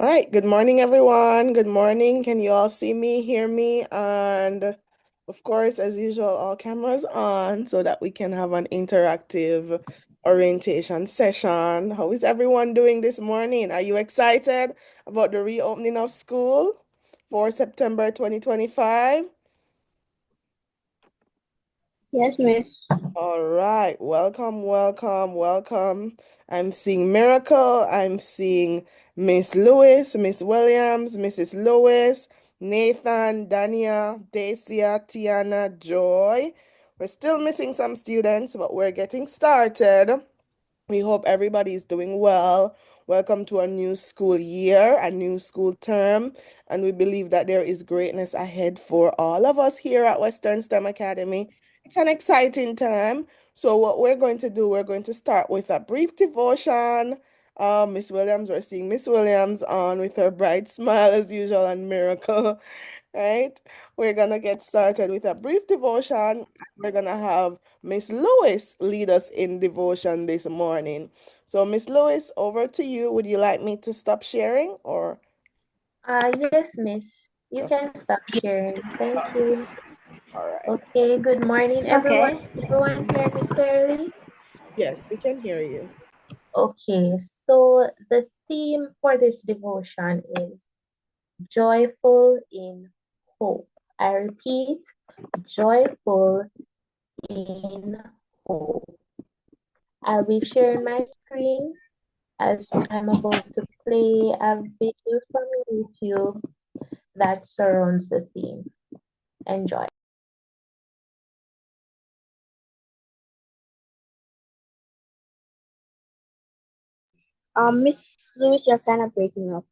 All right, good morning, everyone. Good morning. Can you all see me, hear me? And of course, as usual, all cameras on so that we can have an interactive orientation session. How is everyone doing this morning? Are you excited about the reopening of school for September 2025? Yes, miss. All right, welcome, welcome, welcome. I'm seeing Miracle. I'm seeing Miss Lewis, Miss Williams, Mrs. Lewis, Nathan, Dania, Dacia, Tiana, Joy. We're still missing some students, but we're getting started. We hope everybody is doing well. Welcome to a new school year, a new school term, and we believe that there is greatness ahead for all of us here at Western STEM Academy. It's an exciting time. So, what we're going to do, we're going to start with a brief devotion. Miss Williams, we're seeing Miss Williams on with her bright smile as usual and miracle. Right? We're gonna get started with a brief devotion. We're gonna have Miss Lewis lead us in devotion this morning. So, Miss Lewis, over to you. Would you like me to stop sharing or? Yes, miss. You Okay, can stop sharing. Thank you. all right. Okay, good morning, everyone. Okay. Everyone hear me clearly? Yes, we can hear you. Okay, so the theme for this devotion is joyful in hope. I repeat, joyful in hope. I'll be sharing my screen as I'm about to play a video from YouTube that surrounds the theme. Enjoy. Miss Lewis, you're kind of breaking up.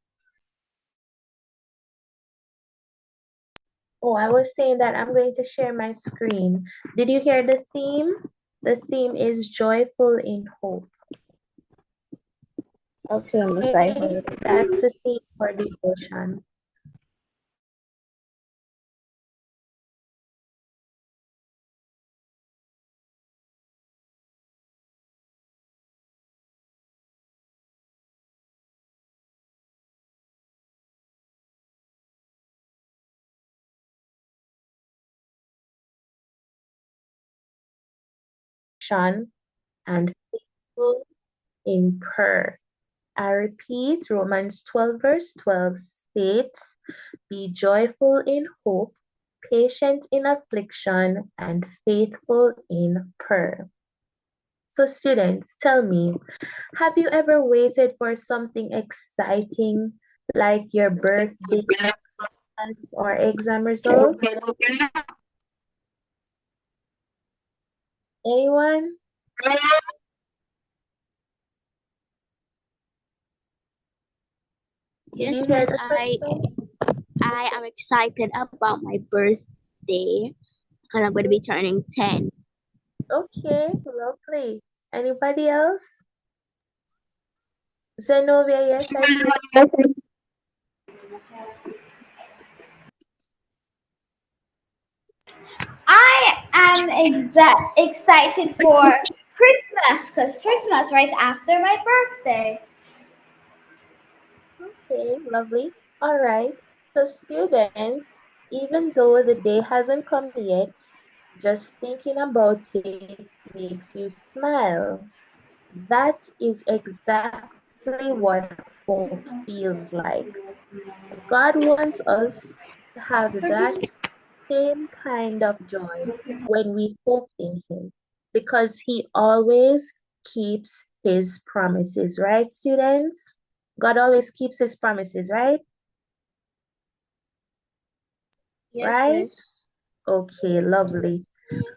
Oh, I was saying that I'm going to share my screen. Did you hear the theme? The theme is joyful in hope. Okay, miss, I Okay, heard. that's the theme for devotion. And faithful in prayer. I repeat, Romans 12, verse 12 states, be joyful in hope, patient in affliction, and faithful in prayer. So, students, tell me, have you ever waited for something exciting like your birthday or exam result? Anyone? Did you Yes, hear miss, the question? I am excited about my birthday because I'm going to be turning 10. Okay, lovely. Anybody else? Zenobia, yes, I see. I am excited for Christmas because Christmas right after my birthday. Okay, lovely. All right. So, students, even though the day hasn't come yet, just thinking about it makes you smile. That is exactly what hope feels like. God wants us to have that same kind of joy when we hope in Him because He always keeps His promises, right, students? God always keeps His promises, right? Yes, Right? miss. Okay, lovely.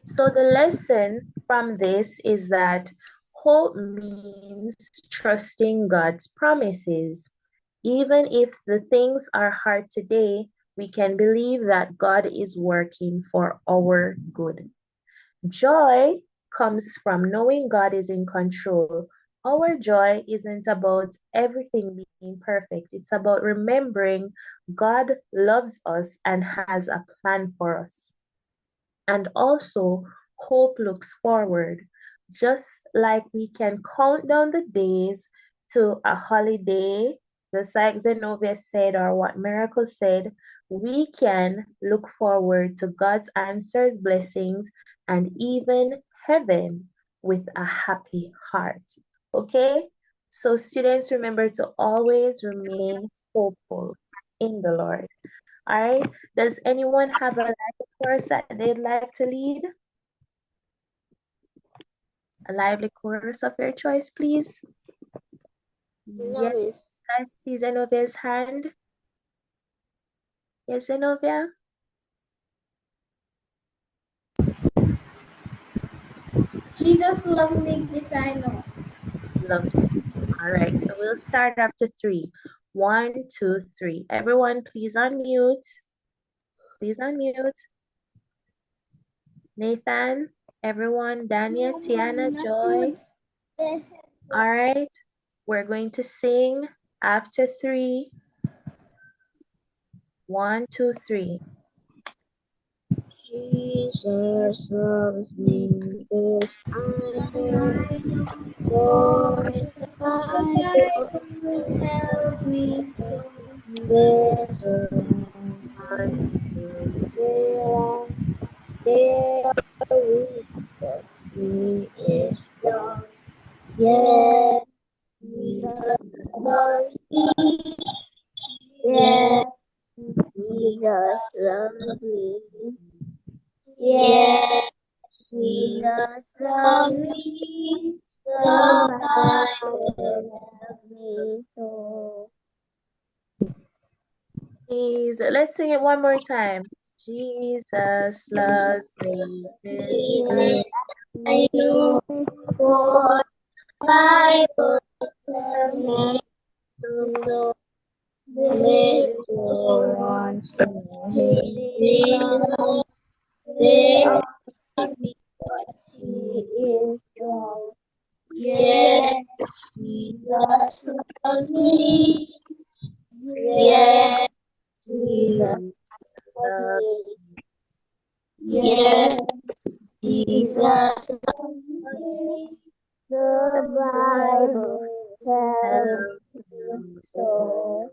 So the lesson from this is that hope means trusting God's promises. Even if the things are hard today, we can believe that God is working for our good. Joy comes from knowing God is in control. Our joy isn't about everything being perfect. It's about remembering God loves us and has a plan for us. And also, hope looks forward. Just like we can count down the days to a holiday, just like Zenobia said, or what Miracle said, we can look forward to God's answers, blessings, and even heaven with a happy heart. Okay? So, students, remember to always remain hopeful in the Lord. All right? Does anyone have a lively chorus that they'd like to lead? A lively chorus of your choice, please. Yes, I see Zenovia's hand. Yes, Zenobia? Jesus loved me, this I know. Lovely. All right, so we'll start after 3. 1, 2, 3. Everyone, please unmute. Please unmute. Nathan, everyone, Dania, Tiana, Joy. All right, we're going to sing after 3. 1, 2, 3. Jesus loves me, this I know. For the Bible Tells me so. there's a one there we but he is God. Yes, Jesus loves me. Yes, Jesus loves me. Yes, Jesus loves me. The Bible tells me so. Please, let's sing it one more time. Jesus loves me. This I know for Bible tells me so. Little ones know him. They are because he is strong. Yes, Jesus loves me. Yes, Jesus loves me. Yes, Jesus loves me. The Bible tells me so.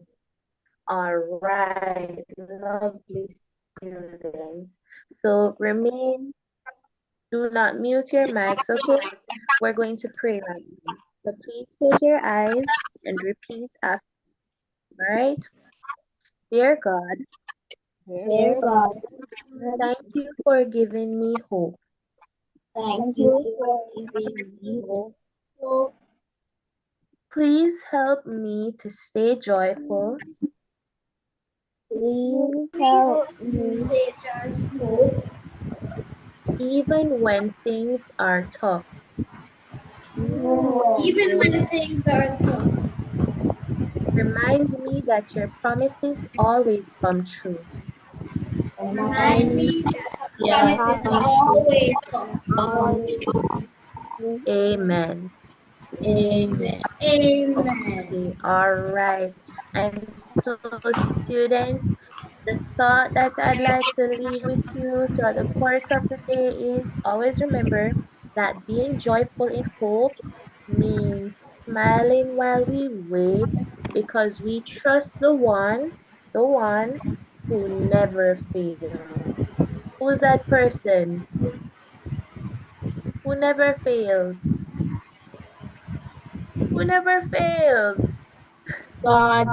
All right, lovely students. So do not mute your mics, okay? We're going to pray right now. So please close your eyes and repeat after me, all right? Dear God, Dear God, thank you for giving me hope. thank you for giving me hope. Please help me to stay joyful Please help me Savior's hope. even when things are tough. Even when things are tough. Remind me that your promises always come true. Remind me that the your promises promises always come all true. true. Amen. Amen. Amen. Okay, all right. And so, students, the thought that I'd like to leave with you throughout the course of the day is always remember that being joyful in hope means smiling while we wait because we trust the one who never fails. Who's that person who never fails? Who never fails? God.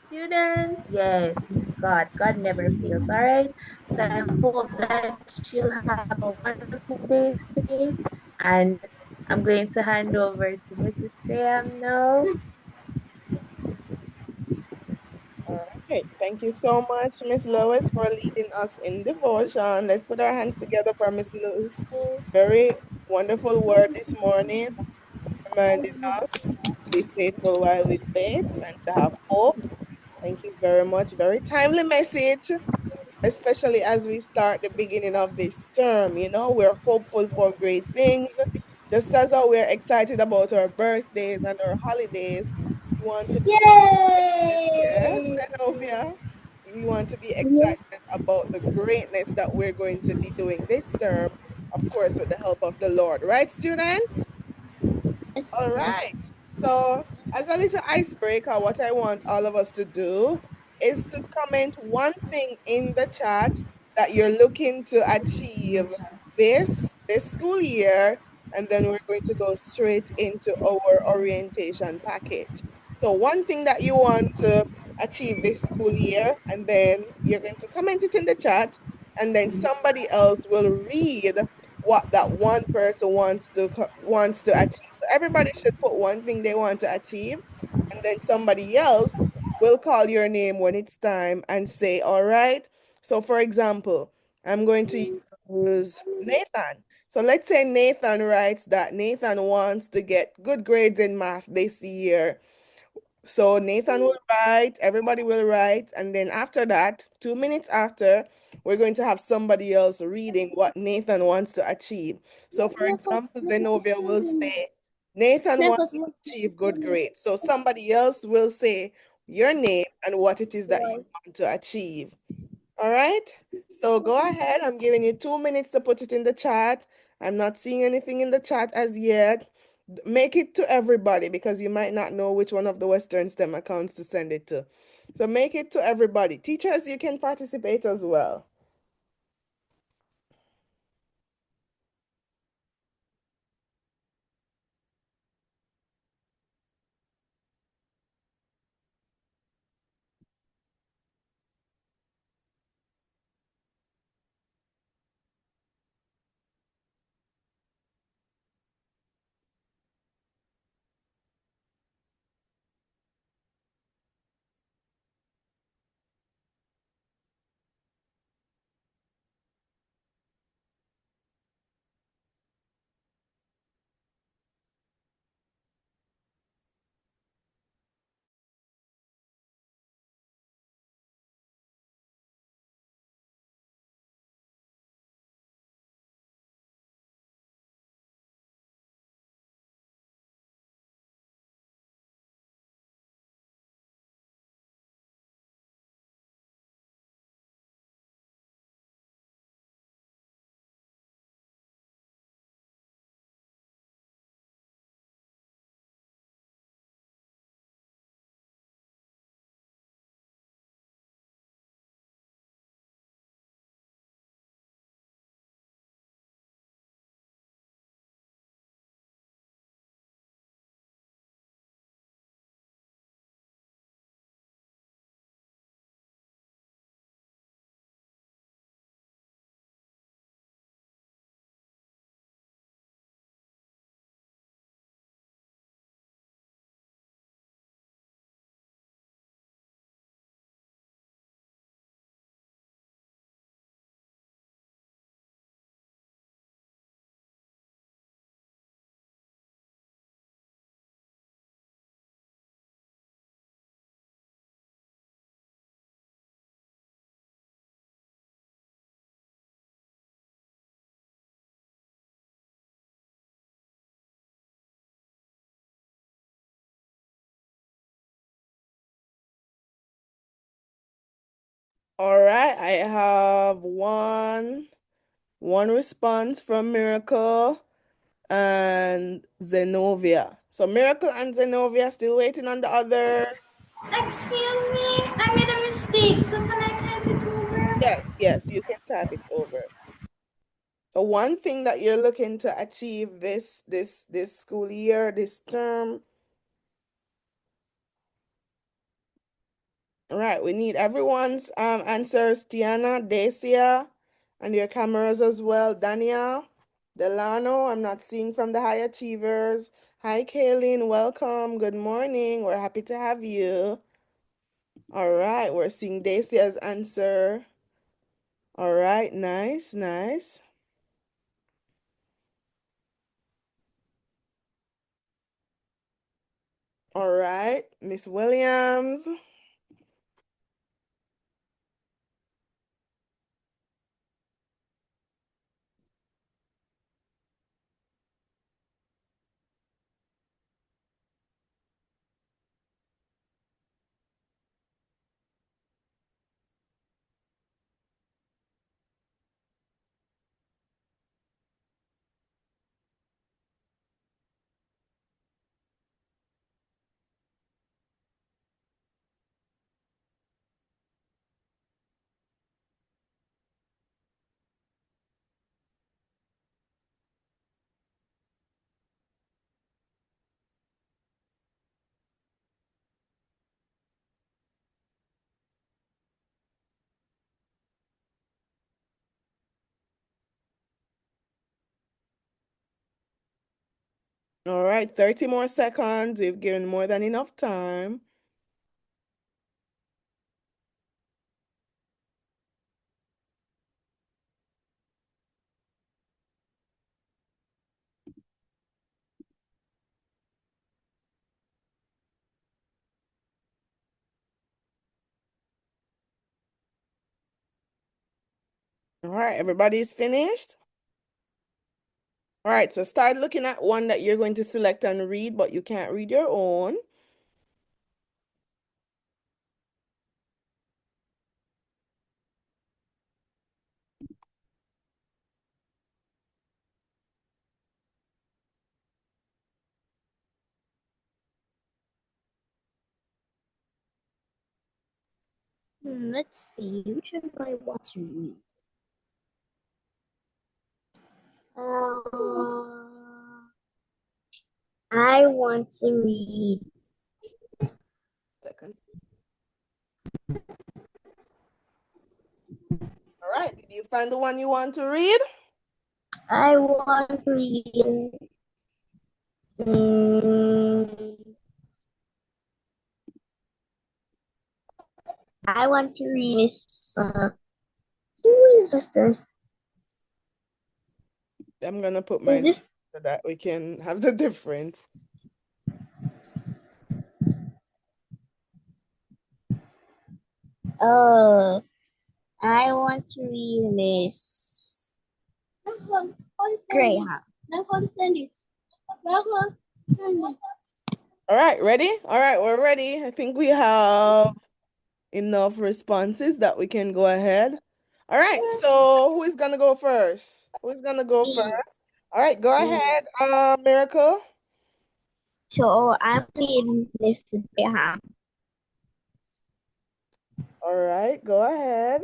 Students, yes, God. God never fails. All right. So I hope that you'll have a wonderful day today. And I'm going to hand over to Mrs. Graham now. All right. Thank you so much, Miss Lois, for leading us in devotion. Let's put our hands together for Miss Lois. Very wonderful word this morning, reminding us to be faithful while we wait and to have hope. Thank you very much. Very timely message, especially as we start the beginning of this term. You know, we're hopeful for great things. Just as how we're excited about our birthdays and our holidays, we want to be excited. Yes, Yay! Zenovia. We want to be excited about the greatness that we're going to be doing this term, of course, with the help of the Lord. Right, students? All right. So as a little icebreaker, what I want all of us to do is to comment one thing in the chat that you're looking to achieve this school year, and then we're going to go straight into our orientation package. So one thing that you want to achieve this school year, and then you're going to comment it in the chat, and then somebody else will read what that one person wants to achieve. So everybody should put one thing they want to achieve, and then somebody else will call your name when it's time and say, all right. So for example, I'm going to use Nathan. So let's say Nathan writes that Nathan wants to get good grades in math this year. So Nathan will write, everybody will write, and then after that, 2 minutes after, we're going to have somebody else reading what Nathan wants to achieve. So for example, Zenobia will say, Nathan wants to achieve good grades. So somebody else will say your name and what it is that you want to achieve. All right? So go ahead. I'm giving you 2 minutes to put it in the chat. I'm not seeing anything in the chat as yet. Make it to everybody because you might not know which one of the Western STEM accounts to send it to. So make it to everybody. Teachers, you can participate as well. All right, I have one response from Miracle and Zenobia. So Miracle and Zenobia still waiting on the others. Excuse me, I made a mistake. So can I type it over? Yes, you can type it over. So one thing that you're looking to achieve this school year, this term. All right, we need everyone's answers. Tiana, Dacia, and your cameras as well. Danielle, Delano, I'm not seeing from the high achievers. Hi, Kaylin, welcome. Good morning. We're happy to have you. All right, we're seeing Dacia's answer. All right, nice. All right, Miss Williams. All right, 30 more seconds. We've given more than enough time. All right, everybody's finished? All right, so start looking at one that you're going to select and read, but you can't read your own. Let's see, which one do I want to read? I want to read. Second. All right, did you find the one you want to read? I want to read. I want to read Miss. Who is Justice? I'm gonna put Is mine this? so that we can have the difference. I want to read Miss Graham. All right, ready? All right, we're ready. I think we have enough responses that we can go ahead. All right, so who is gonna go first? Who's gonna go Me. first? All right, go Me. ahead, Miracle. So I'm reading Miss Graham. All right, go ahead.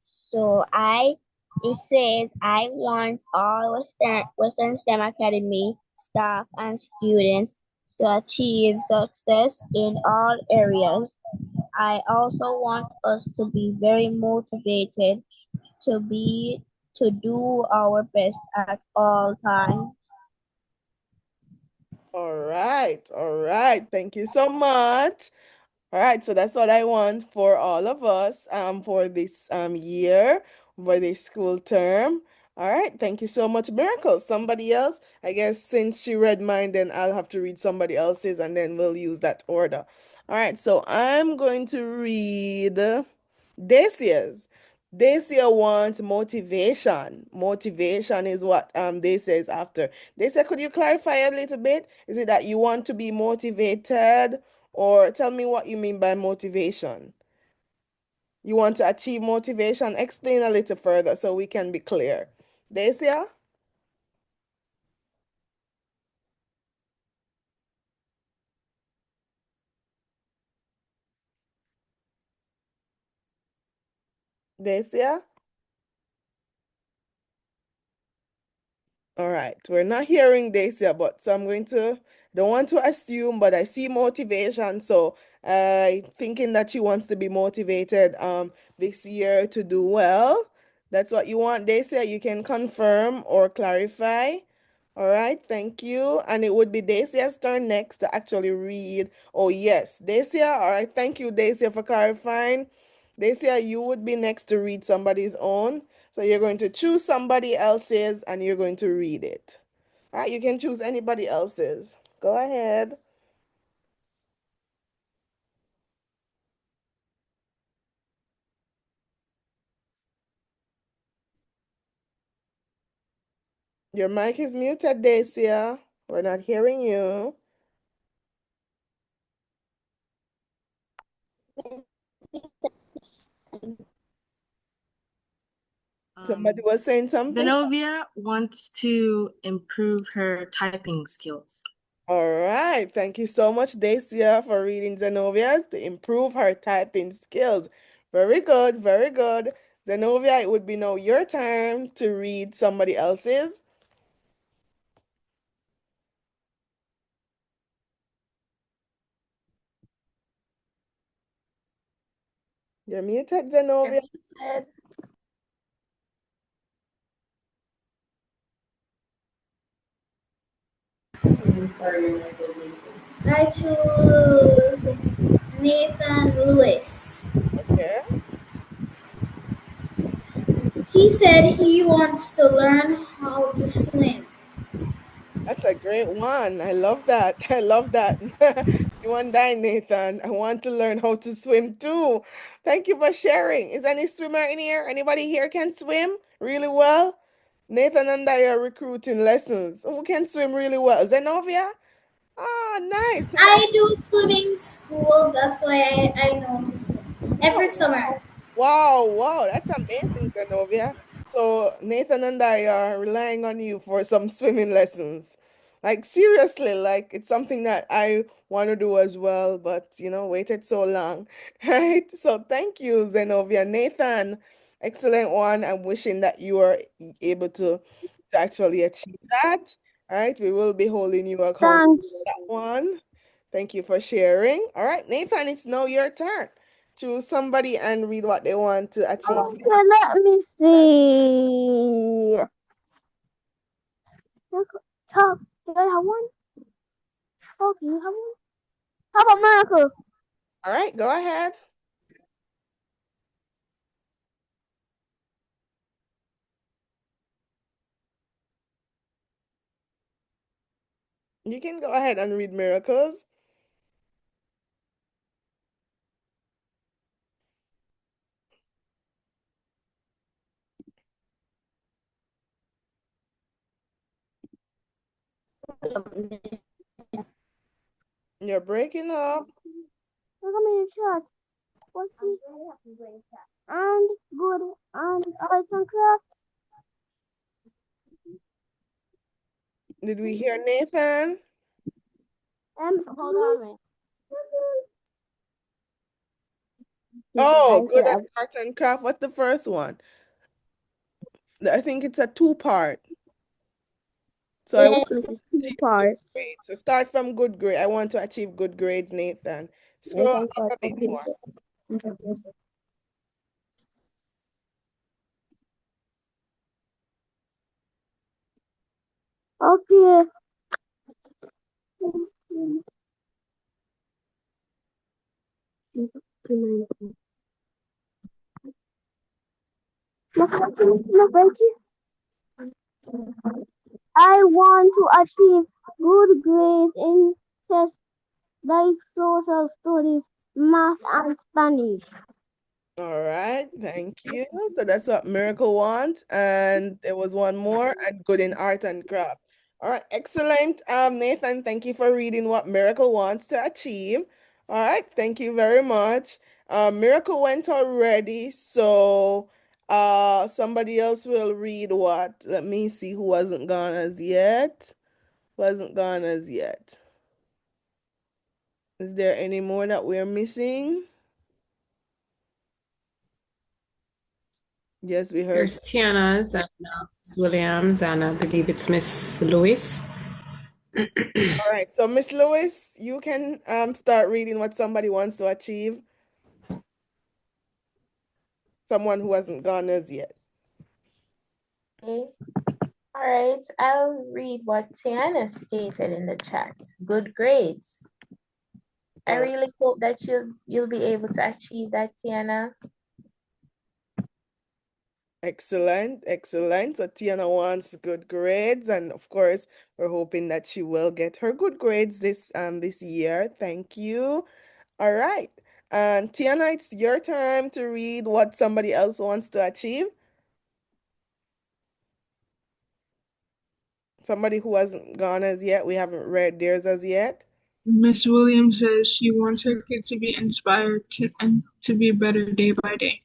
So it says I want all Western STEM Academy staff and students to achieve success in all areas. I also want us to be very motivated to do our best at all times. All right, all right. Thank you so much. All right, so that's what I want for all of us for this year, for this school term. All right, thank you so much, Miracle. Somebody else? I guess since she read mine, then I'll have to read somebody else's and then we'll use that order. All right, so I'm going to read Dacia's. Dacia wants motivation. Motivation is what Dacia is after. Dacia, could you clarify a little bit? Is it that you want to be motivated? Or tell me what you mean by motivation. You want to achieve motivation? Explain a little further so we can be clear. Dacia? Dacia? All right, we're not hearing Dacia, but so I'm going to, don't want to assume, but I see motivation. So thinking that she wants to be motivated this year to do well. That's what you want, Dacia. You can confirm or clarify. All right, thank you. And it would be Dacia's turn next to actually read. Oh, yes, Dacia. All right, thank you, Dacia, for clarifying. Dacia, you would be next to read somebody's own. So you're going to choose somebody else's and you're going to read it. All right, you can choose anybody else's. Go ahead. Your mic is muted, Dacia. We're not hearing you. Somebody was saying something? Zenovia wants to improve her typing skills. All right. Thank you so much, Dacia, for reading Zenovia's to improve her typing skills. Very good. Very good. Zenovia, it would be now your turn to read somebody else's. You're muted, Zenovia. Muted. I choose Nathan Lewis. Okay. He said he wants to learn how to swim. That's a great one. I love that. I love that. You and I, Nathan. I want to learn how to swim too. Thank you for sharing. Is any swimmer in here? Anybody here can swim really well? Nathan and I are recruiting lessons. Who can swim really well? Zenobia? Ah, nice. So I do swimming school, that's why I know to swim. Every summer. wow, wow, that's amazing, Zenobia. So Nathan and I are relying on you for some swimming lessons. Like seriously, like it's something that I want to do as well, but waited so long. Right? So thank you, Zenobia. Nathan, excellent one. I'm wishing that you are able to actually achieve that. All right, we will be holding you accountable for Thanks. that one. Thank you for sharing. All right, Nathan, it's now your turn. Choose somebody and read what they want to achieve. Okay, let me see. Talk. Do I have one? Okay, you have one? How about Miracle? All right, go ahead. You can go ahead and read Miracles. You're breaking up. Look at me in chat. What's the and good and arts and crafts? Did we hear Nathan? Hold on a minute. Oh, I good said at art and craft. What's the first one? I think it's a two-part. So I want yes, to it's two achieve good parts. grades. So start from good grade. I want to achieve good grades, Nathan. Scroll Yes, up I'm a bit sorry. more. Okay. I want to achieve good grades in tests like social studies, math, and Spanish. All right, thank you. So that's what Miracle wants. And there was one more, and good in art and craft. All right, excellent. Nathan, thank you for reading what Miracle wants to achieve. All right, thank you very much. Miracle went already, so somebody else will read what? Let me see who hasn't gone as yet. Who hasn't gone as yet? Is there any more that we're missing? Yes, we heard. There's Tiana, Zana, Miss Williams, and I believe it's Miss Lewis. All right, so Miss Lewis, you can start reading what somebody wants to achieve. Someone who hasn't gone as yet. Okay. All right, I'll read what Tiana stated in the chat. Good grades. I All right. really hope that you'll be able to achieve that, Tiana. Excellent, excellent. So Tiana wants good grades, and of course, we're hoping that she will get her good grades this year. Thank you. All right. And Tiana, it's your time to read what somebody else wants to achieve. Somebody who hasn't gone as yet. We haven't read theirs as yet. Miss Williams says she wants her kids to be inspired and to be better day by day.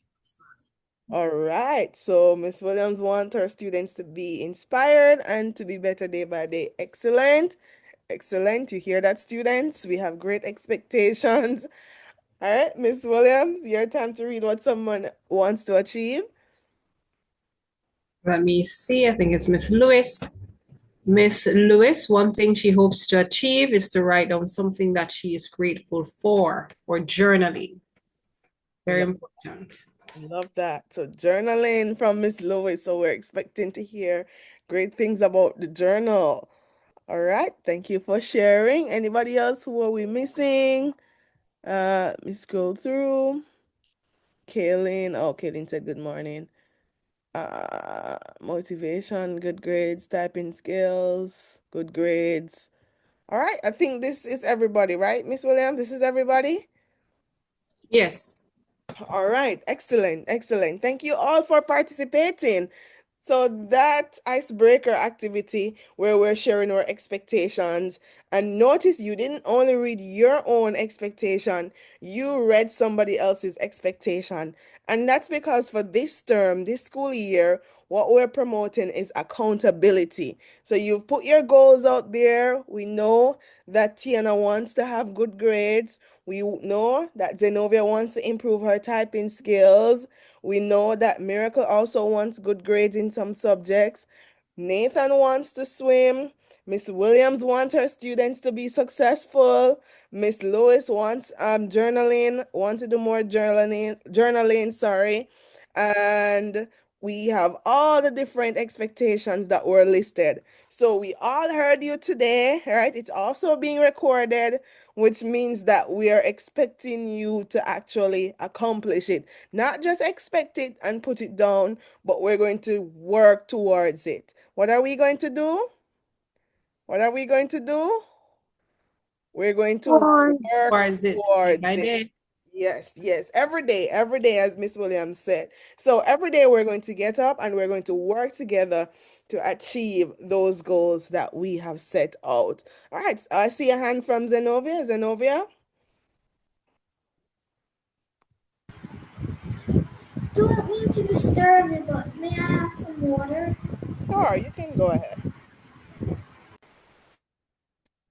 All right. So Miss Williams wants her students to be inspired and to be better day by day. Excellent. Excellent. You hear that, students? We have great expectations. All right, Miss Williams, your time to read what someone wants to achieve. Let me see. I think it's Miss Lewis. Miss Lewis, one thing she hopes to achieve is to write down something that she is grateful for, or journaling. Very important. Love that. So journaling from Miss Lewis. So we're expecting to hear great things about the journal. All right. Thank you for sharing. Anybody else who are we missing? Let me scroll through. Kaylin. Oh, Kaylin said good morning. Motivation, good grades, typing skills, good grades. All right. I think this is everybody, right, Miss Williams? This is everybody? Yes. All right. Excellent. Excellent. Thank you all for participating. So that icebreaker activity where we're sharing our expectations, and notice you didn't only read your own expectation, you read somebody else's expectation. And that's because for this term, this school year, what we're promoting is accountability. So you've put your goals out there. We know that Tiana wants to have good grades. We know that Zenobia wants to improve her typing skills. We know that Miracle also wants good grades in some subjects. Nathan wants to swim. Miss Williams wants her students to be successful. Miss Lewis wants journaling, want to do more journaling, sorry. And we have all the different expectations that were listed. So we all heard you today, right? It's also being recorded, which means that we are expecting you to actually accomplish it. Not just expect it and put it down, but we're going to work towards it. What are we going to do? What are we going to do? We're going to One. work Towards it day towards by it. day. Yes, yes, every day, as Miss Williams said. So every day we're going to get up and we're going to work together to achieve those goals that we have set out. All right, so I see a hand from Zenobia. Zenobia? Don't mean to disturb you, but may I have some water? Sure, you can go ahead.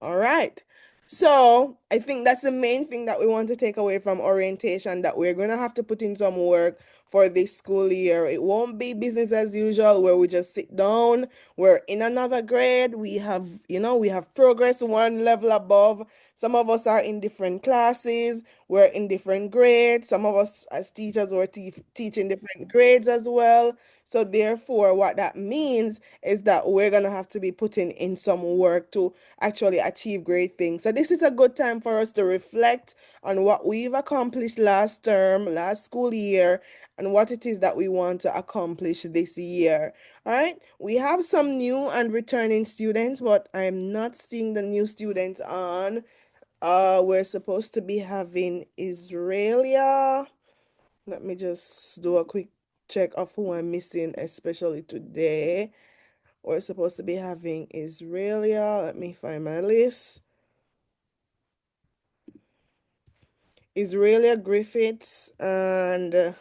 All right. So I think that's the main thing that we want to take away from orientation, that we're going to have to put in some work for this school year. It won't be business as usual where we just sit down. We're in another grade. We have, we have progress one level above. Some of us are in different classes. We're in different grades. Some of us as teachers were teaching different grades as well. So therefore, what that means is that we're going to have to be putting in some work to actually achieve great things. So this is a good time for us to reflect on what we've accomplished last term, last school year, and what it is that we want to accomplish this year. All right. We have some new and returning students, but I'm not seeing the new students on. We're supposed to be having Israelia. Let me just do a quick check of who I'm missing, especially today. We're supposed to be having Israelia. Let me find my list. Israelia Griffiths and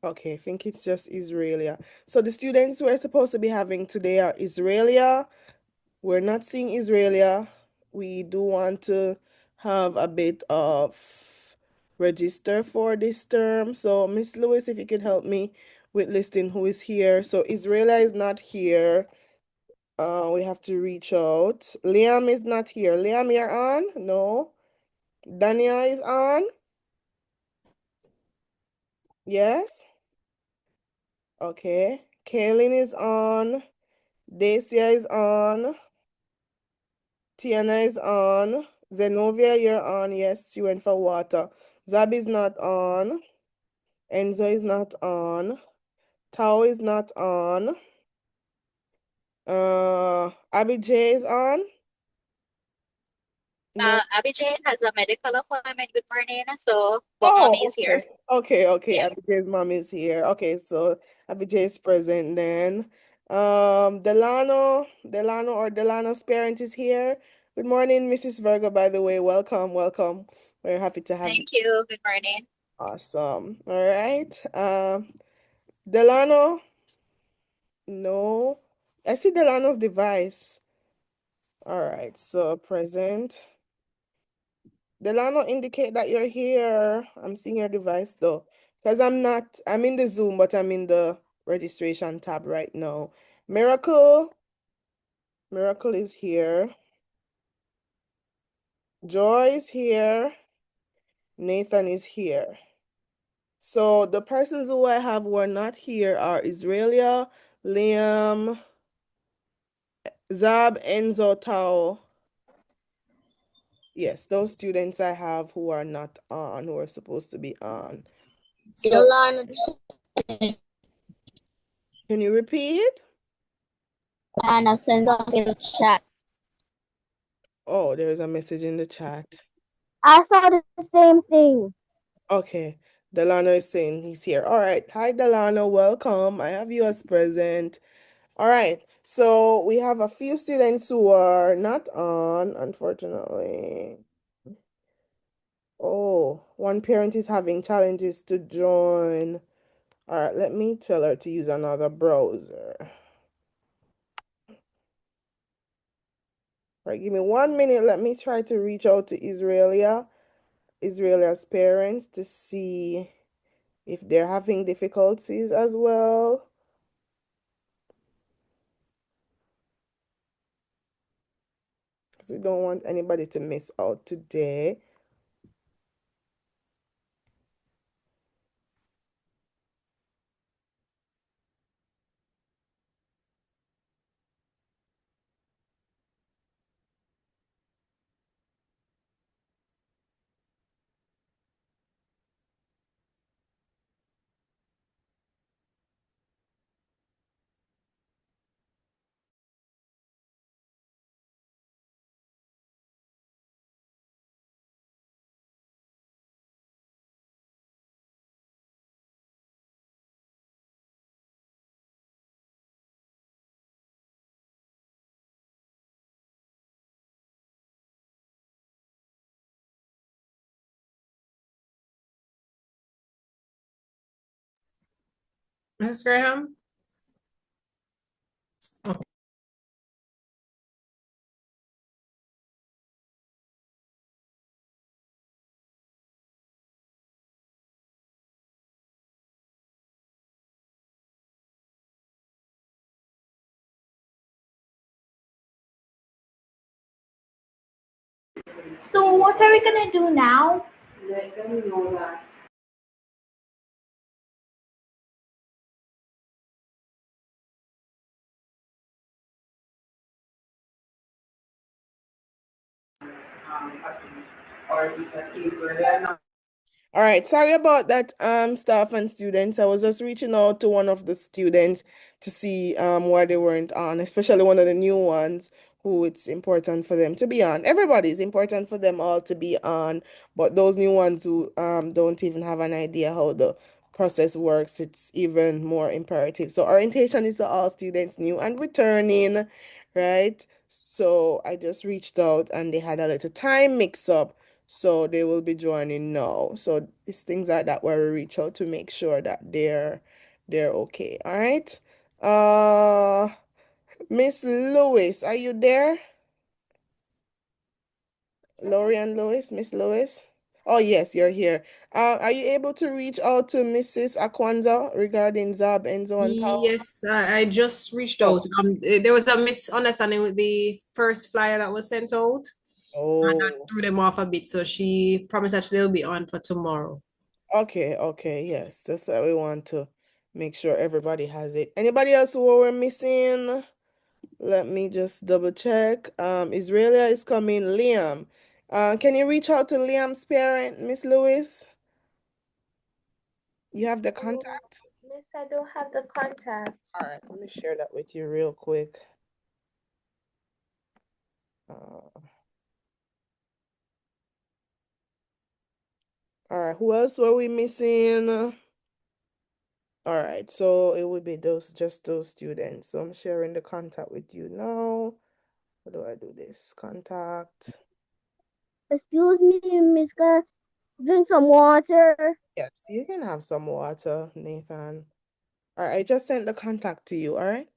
okay, I think it's just Israelia. So the students we're supposed to be having today are Israelia. We're not seeing Israelia. We do want to have a bit of register for this term. So Miss Lewis, if you could help me with listing who is here. So Israelia is not here. We have to reach out. Liam is not here. Liam, you're on? No. Dania is on? Yes? Okay. Kaylin is on. Dacia is on. Tiana is on. Zenobia, you're on. Yes, you went for water. Zab is not on. Enzo is not on. Tao is not on. Abby J is on. No. Abby Jane has a medical appointment. Good morning. So, but mommy Oh, is here. okay. Yeah. Abijay's mom is here. Okay, so Abijay is present then. Delano's parent is here. Good morning, Mrs. Virgo, by the way. Welcome, welcome. We're happy to have you. Thank you. Good morning. Awesome. All right. Delano, no. I see Delano's device. All right, so present. Delano, indicate that you're here. I'm seeing your device though. Because I'm in the Zoom, but I'm in the registration tab right now. Miracle is here. Joy is here. Nathan is here. So the persons who I have who are not here are Israelia, Liam, Zab, Enzo, Tao. Yes, those students I have who are not on, who are supposed to be on. So Ilana, can you repeat? Ilana send something in the chat. Oh, there's a message in the chat. I saw the same thing. Okay. Delano is saying he's here. All right. Hi, Delano. Welcome. I have you as present. All right. So we have a few students who are not on, unfortunately. Oh, one parent is having challenges to join. All right, let me tell her to use another browser. All right, give me 1 minute. Let me try to reach out to Israelia's parents to see if they're having difficulties as well. Because we don't want anybody to miss out today. Mrs. Graham? Okay. So what are we gonna do now? Let them know that. Or if it's a case where they're not. All right, sorry about that, staff and students. I was just reaching out to one of the students to see why they weren't on, especially one of the new ones who it's important for them to be on. Everybody's important for them all to be on, but those new ones who don't even have an idea how the process works, it's even more imperative. So orientation is to all students, new and returning, right? So I just reached out and they had a little time mix up. So they will be joining now. So it's things like that where we reach out to make sure that they're okay. All right. Miss Lewis, are you there? Lorian Lewis, Miss Lewis. Oh yes, you're here. Are you able to reach out to Mrs. Akwanza regarding Zab, Enzo, and Tao? Yes, I just reached Oh, out. There was a misunderstanding with the first flyer that was sent out, and that oh, threw them off a bit. So she promised that they'll be on for tomorrow. okay, okay, yes. That's what we want to make sure everybody has it. Anybody else who we're missing? Let me just double check. Israelia is coming. Liam. Can you reach out to Liam's parent, Miss Lewis? You have the Oh, contact? Miss, I don't have the contact. All right, let me share that with you real quick. Uh, all right, who else were we missing? All right, so it would be just those students. So I'm sharing the contact with you now. How do I do this? Contact. Excuse me, Miss, can I drink some water? Yes, you can have some water, Nathan. All right, I just sent the contact to you, all right?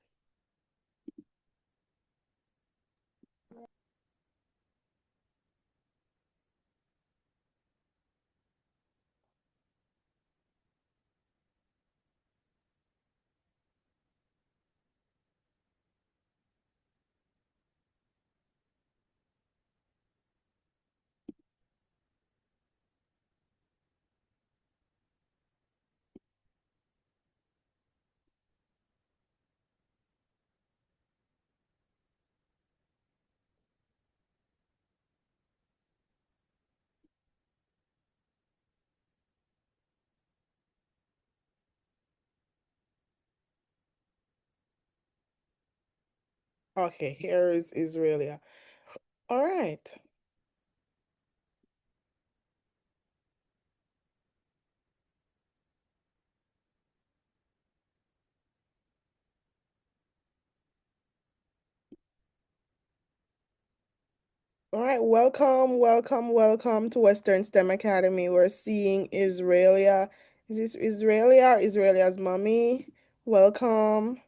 Okay, here is Israelia. All right. All right, welcome to Western STEM Academy. We're seeing Israelia. Is this Israelia or Israelia's mommy? Welcome.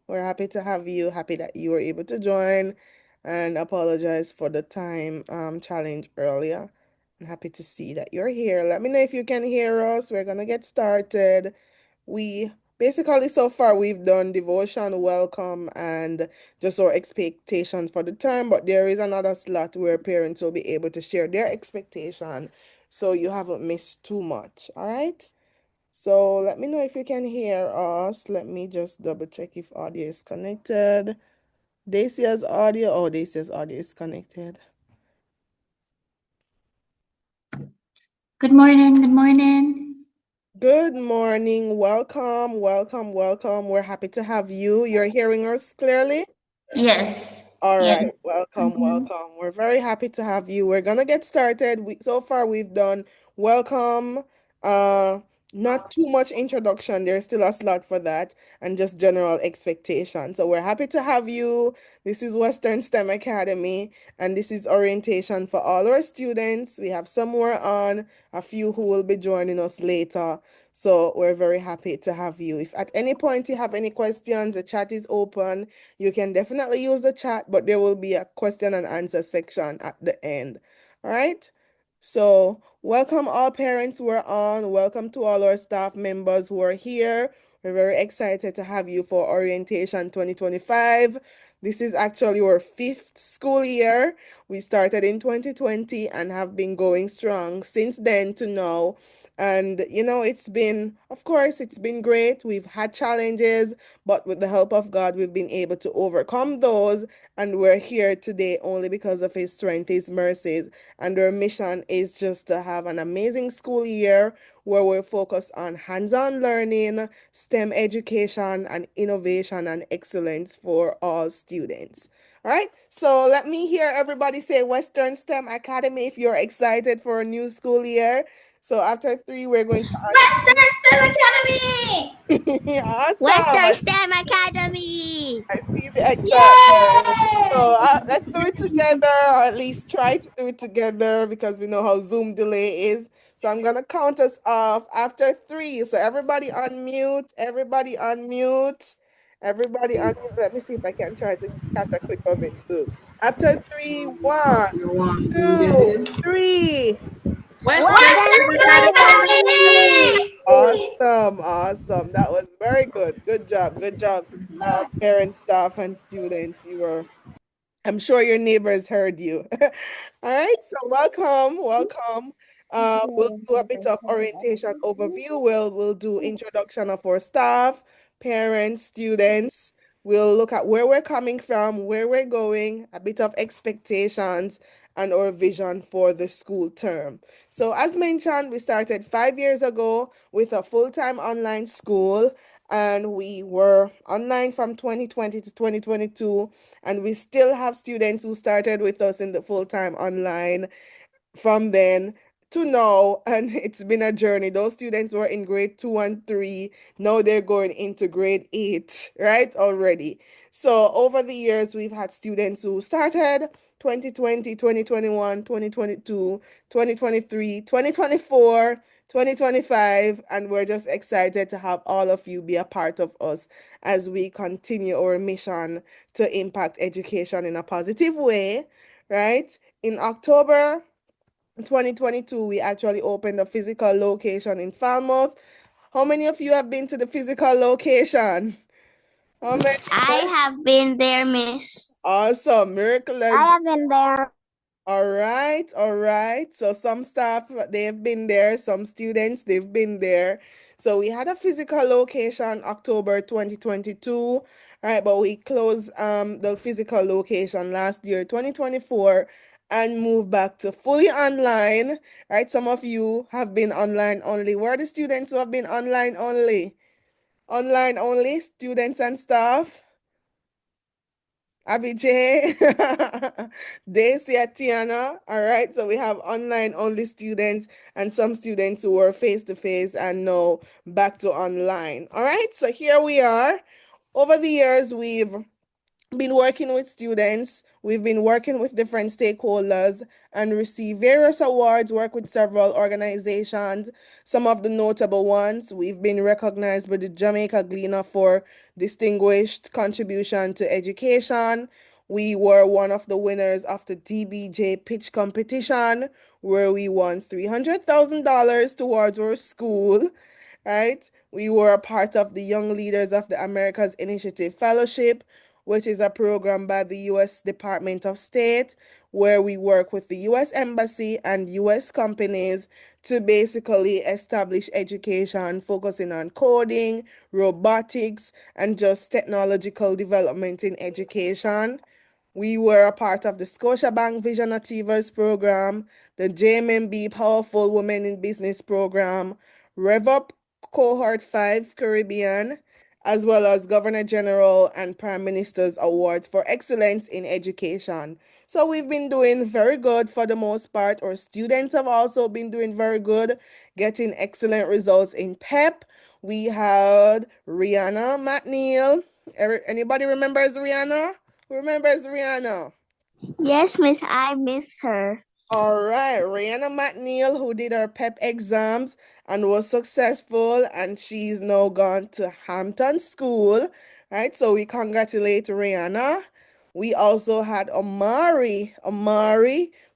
We're happy to have you. Happy that you were able to join, and apologize for the time challenge earlier. I'm happy to see that you're here. Let me know if you can hear us. We're gonna get started. We basically so far we've done devotion, welcome, and just our expectations for the term, but there is another slot where parents will be able to share their expectation, so you haven't missed too much. All right. So let me know if you can hear us. Let me just double check if audio is connected. Dacia's audio. Oh, Dacia's audio is connected. Good morning. Good morning. Good morning. Welcome. We're happy to have you. You're hearing us clearly? Yes. All Yes. right, welcome. We're very happy to have you. We're gonna get started. So far we've done welcome, uh, not too much introduction. There's still a slot for that, and just general expectation. So we're happy to have you. This is Western STEM Academy, and this is orientation for all our students. We have some more on, a few who will be joining us later. So we're very happy to have you. If at any point you have any questions, the chat is open. You can definitely use the chat, but there will be a question and answer section at the end. All right. So, welcome all parents who are on. Welcome to all our staff members who are here. We're very excited to have you for Orientation 2025. This is actually our fifth school year. We started in 2020 and have been going strong since then to now. And it's been, of course, it's been great. We've had challenges, but with the help of God, we've been able to overcome those. And we're here today only because of His strength, His mercies. And our mission is just to have an amazing school year where we're focused on hands-on learning, STEM education, and innovation and excellence for all students. All right, so let me hear everybody say Western STEM Academy if you're excited for a new school year. So after three, we're going to Western STEM Academy! awesome. Western STEM Academy! I see the excitement. So Yay! let's do it together, or at least try to do it together because we know how Zoom delay is. So I'm gonna count us off after three. So everybody unmute, everybody unmute, everybody unmute. Let me see if I can try to catch a clip of it too. After three, one, two, three. Western Western STEM STEM Academy. Academy! Awesome. That was very good. Good job, parents, staff, and students. I'm sure your neighbors heard you. All right, so welcome. We'll do a bit of orientation overview. We'll do introduction of our staff, parents, students. We'll look at where we're coming from, where we're going, a bit of expectations, and our vision for the school term. So, as mentioned, we started 5 years ago with a full-time online school, and we were online from 2020 to 2022, and we still have students who started with us in the full-time online from then to now, and it's been a journey. Those students were in grade 2 and 3. Now they're going into grade 8, right? Already. So over the years, we've had students who started 2020, 2021, 2022, 2023, 2024, 2025, and we're just excited to have all of you be a part of us as we continue our mission to impact education in a positive way, right? In October 2022, we actually opened a physical location in Falmouth. How many of you have been to the physical location? How many? I have been there, miss. Awesome. Miracle I has. have been there. All right. So some staff, they've been there, some students, they've been there. So we had a physical location October 2022, right? But we closed the physical location last year, 2024, and moved back to fully online, right? Some of you have been online only. Where are the students who have been online only? Online only, students and staff? Abijay, Daisy, Tiana. All right, so we have online only students and some students who were face to face and now back to online. All right, so here we are. Over the years, we've been working with students, we've been working with different stakeholders and receive various awards, work with several organizations. Some of the notable ones, we've been recognized by the Jamaica Gleaner for distinguished contribution to education. We were one of the winners of the DBJ pitch competition, where we won $300,000 towards our school, right? We were a part of the Young Leaders of the Americas Initiative Fellowship, which is a program by the U.S. Department of State, where we work with the U.S. Embassy and U.S. companies to basically establish education focusing on coding, robotics, and just technological development in education. We were a part of the Scotiabank Vision Achievers Program, the JMMB Powerful Women in Business Program, RevUp Cohort 5 Caribbean, as well as Governor General and Prime Minister's Awards for Excellence in Education. So we've been doing very good for the most part. Our students have also been doing very good, getting excellent results in PEP. We had Rihanna McNeil. Anybody remembers Rihanna? Who remembers Rihanna? Yes, Miss, I miss her. All right, Rihanna McNeil, who did her PEP exams and was successful, and she's now gone to Hampton School, right? So we congratulate Rihanna. We also had Omari,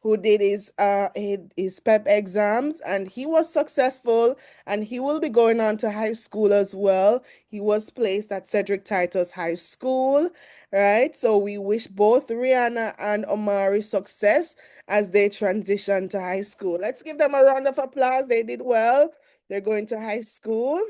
who did his PEP exams, and he was successful, and he will be going on to high school as well. He was placed at Cedric Titus High School, right? So we wish both Rihanna and Omari success as they transition to high school. Let's give them a round of applause. They did well. They're going to high school.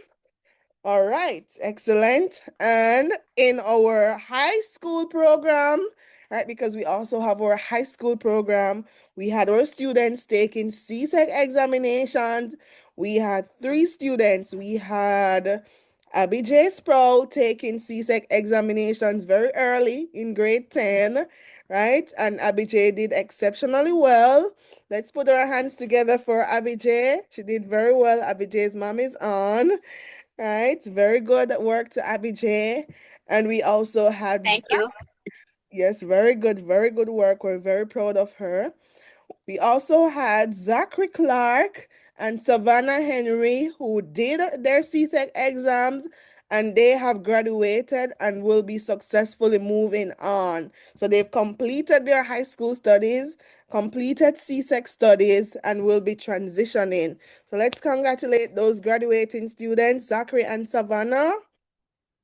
All right, excellent. And in our high school program, right, because we also have our high school program, we had our students taking CSEC examinations. We had 3 students. We had Abby J. Sproul taking CSEC examinations very early in grade 10, right? And Abby J did exceptionally well. Let's put our hands together for Abby J. She did very well. Abby J's mom is on. Right, very good work to Abby J. And we also had Thank you. yes, very good work. We're very proud of her. We also had Zachary Clark and Savannah Henry, who did their CSEC exams and they have graduated and will be successfully moving on. So they've completed their high school studies, completed CSEC studies, and will be transitioning. So let's congratulate those graduating students, Zachary and Savannah.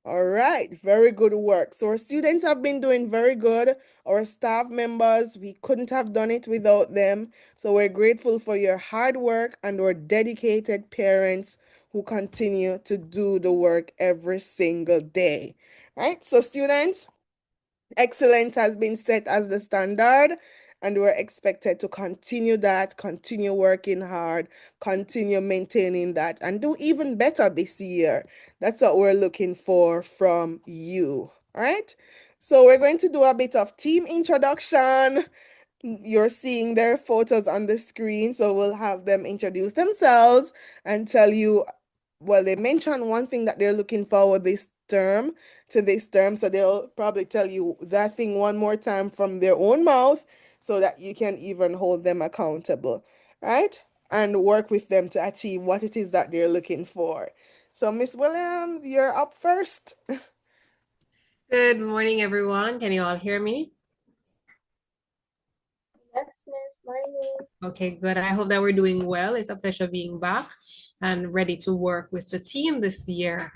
All right, very good work. So our students have been doing very good. Our staff members, we couldn't have done it without them. So we're grateful for your hard work and our dedicated parents who continue to do the work every single day. Right? So students, excellence has been set as the standard, and we're expected to continue that, continue working hard, continue maintaining that, and do even better this year. That's what we're looking for from you. All right. So we're going to do a bit of team introduction. You're seeing their photos on the screen, so we'll have them introduce themselves and tell you, well, they mentioned one thing that they're looking forward this term to this term, so they'll probably tell you that thing one more time from their own mouth so that you can even hold them accountable, right? And work with them to achieve what it is that they're looking for. So, Miss Williams, you're up first. Good morning, everyone. Can you all hear me? Yes, Miss, morning. Okay, good. I hope that we're doing well. It's a pleasure being back and ready to work with the team this year.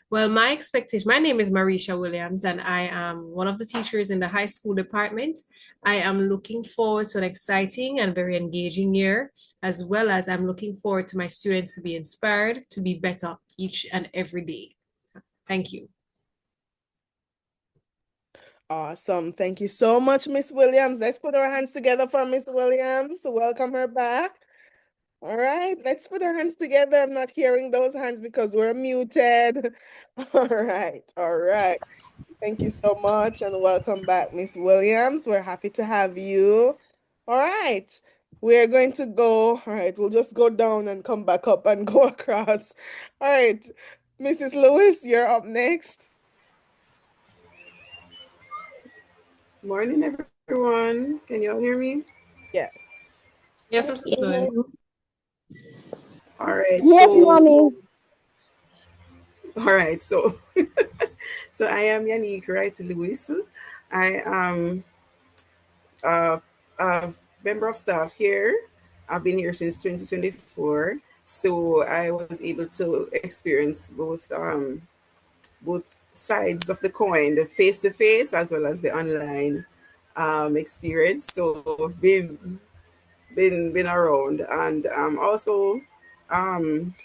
Well, my expectation, my name is Marisha Williams, and I am one of the teachers in the high school department. I am looking forward to an exciting and very engaging year, as well as I'm looking forward to my students to be inspired to be better each and every day. Thank you. Awesome. Thank you so much, Miss Williams. Let's put our hands together for Miss Williams to welcome her back. All right, let's put our hands together. I'm not hearing those hands because we're muted. All right, all right. Thank you so much and welcome back, Miss Williams. We're happy to have you. All right. We're going to go. All right. We'll just go down and come back up and go across. All right. Mrs. Lewis, you're up next. Morning, everyone. Can you all hear me? Yeah. Yes, Mrs. Lewis. All right. Yes, So, mommy. all right. So, so I am Yannick Wright Lewis. I am a member of staff here. I've been here since 2024. So I was able to experience both sides of the coin, the face to face as well as the online experience. So been around and also um,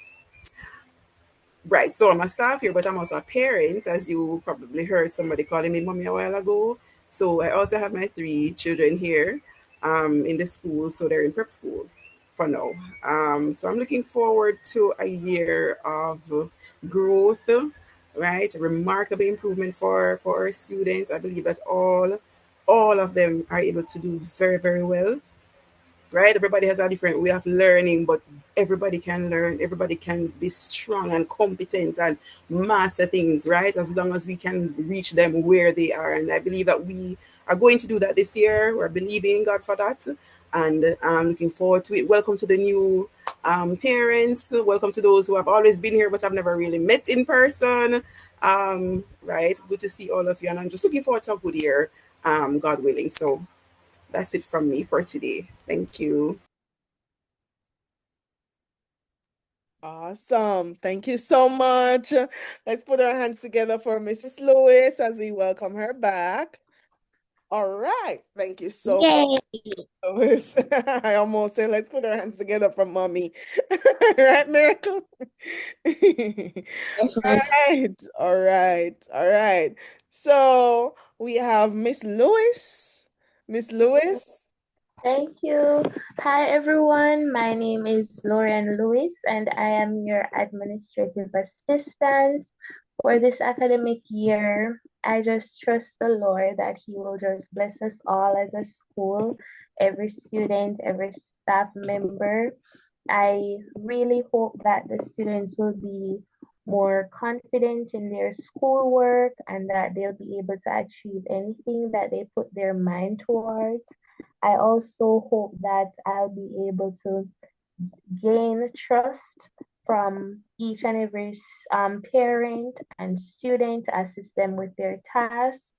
right. So I'm a staff here, but I'm also a parent, as you probably heard somebody calling me mommy a while ago. So I also have my three children here in the school, so they're in prep school for now. So I'm looking forward to a year of growth, right? Remarkable improvement for our students. I believe that all of them are able to do very, very well, right? Everybody has a different way of learning, but everybody can learn. Everybody can be strong and competent and master things, right? As long as we can reach them where they are. And I believe that we are going to do that this year. We're believing in God for that. And I'm looking forward to it. Welcome to the new parents. Welcome to those who have always been here but have never really met in person. Right? Good to see all of you. And I'm just looking forward to a good year, God willing. So that's it from me for today. Thank you. Awesome. Thank you so much. Let's put our hands together for Mrs. Lewis as we welcome her back. All right. Thank you so much, Lewis. I almost said, let's put our hands together for mommy. Right, Miracle? Yes, All miss. right. All right. All right. So we have Miss Lewis. Miss Lewis. Thank you. Hi, everyone. My name is Lauren Lewis, and I am your administrative assistant for this academic year. I just trust the Lord that He will just bless us all as a school, every student, every staff member. I really hope that the students will be more confident in their schoolwork and that they'll be able to achieve anything that they put their mind towards. I also hope that I'll be able to gain trust from each and every parent and student to assist them with their tasks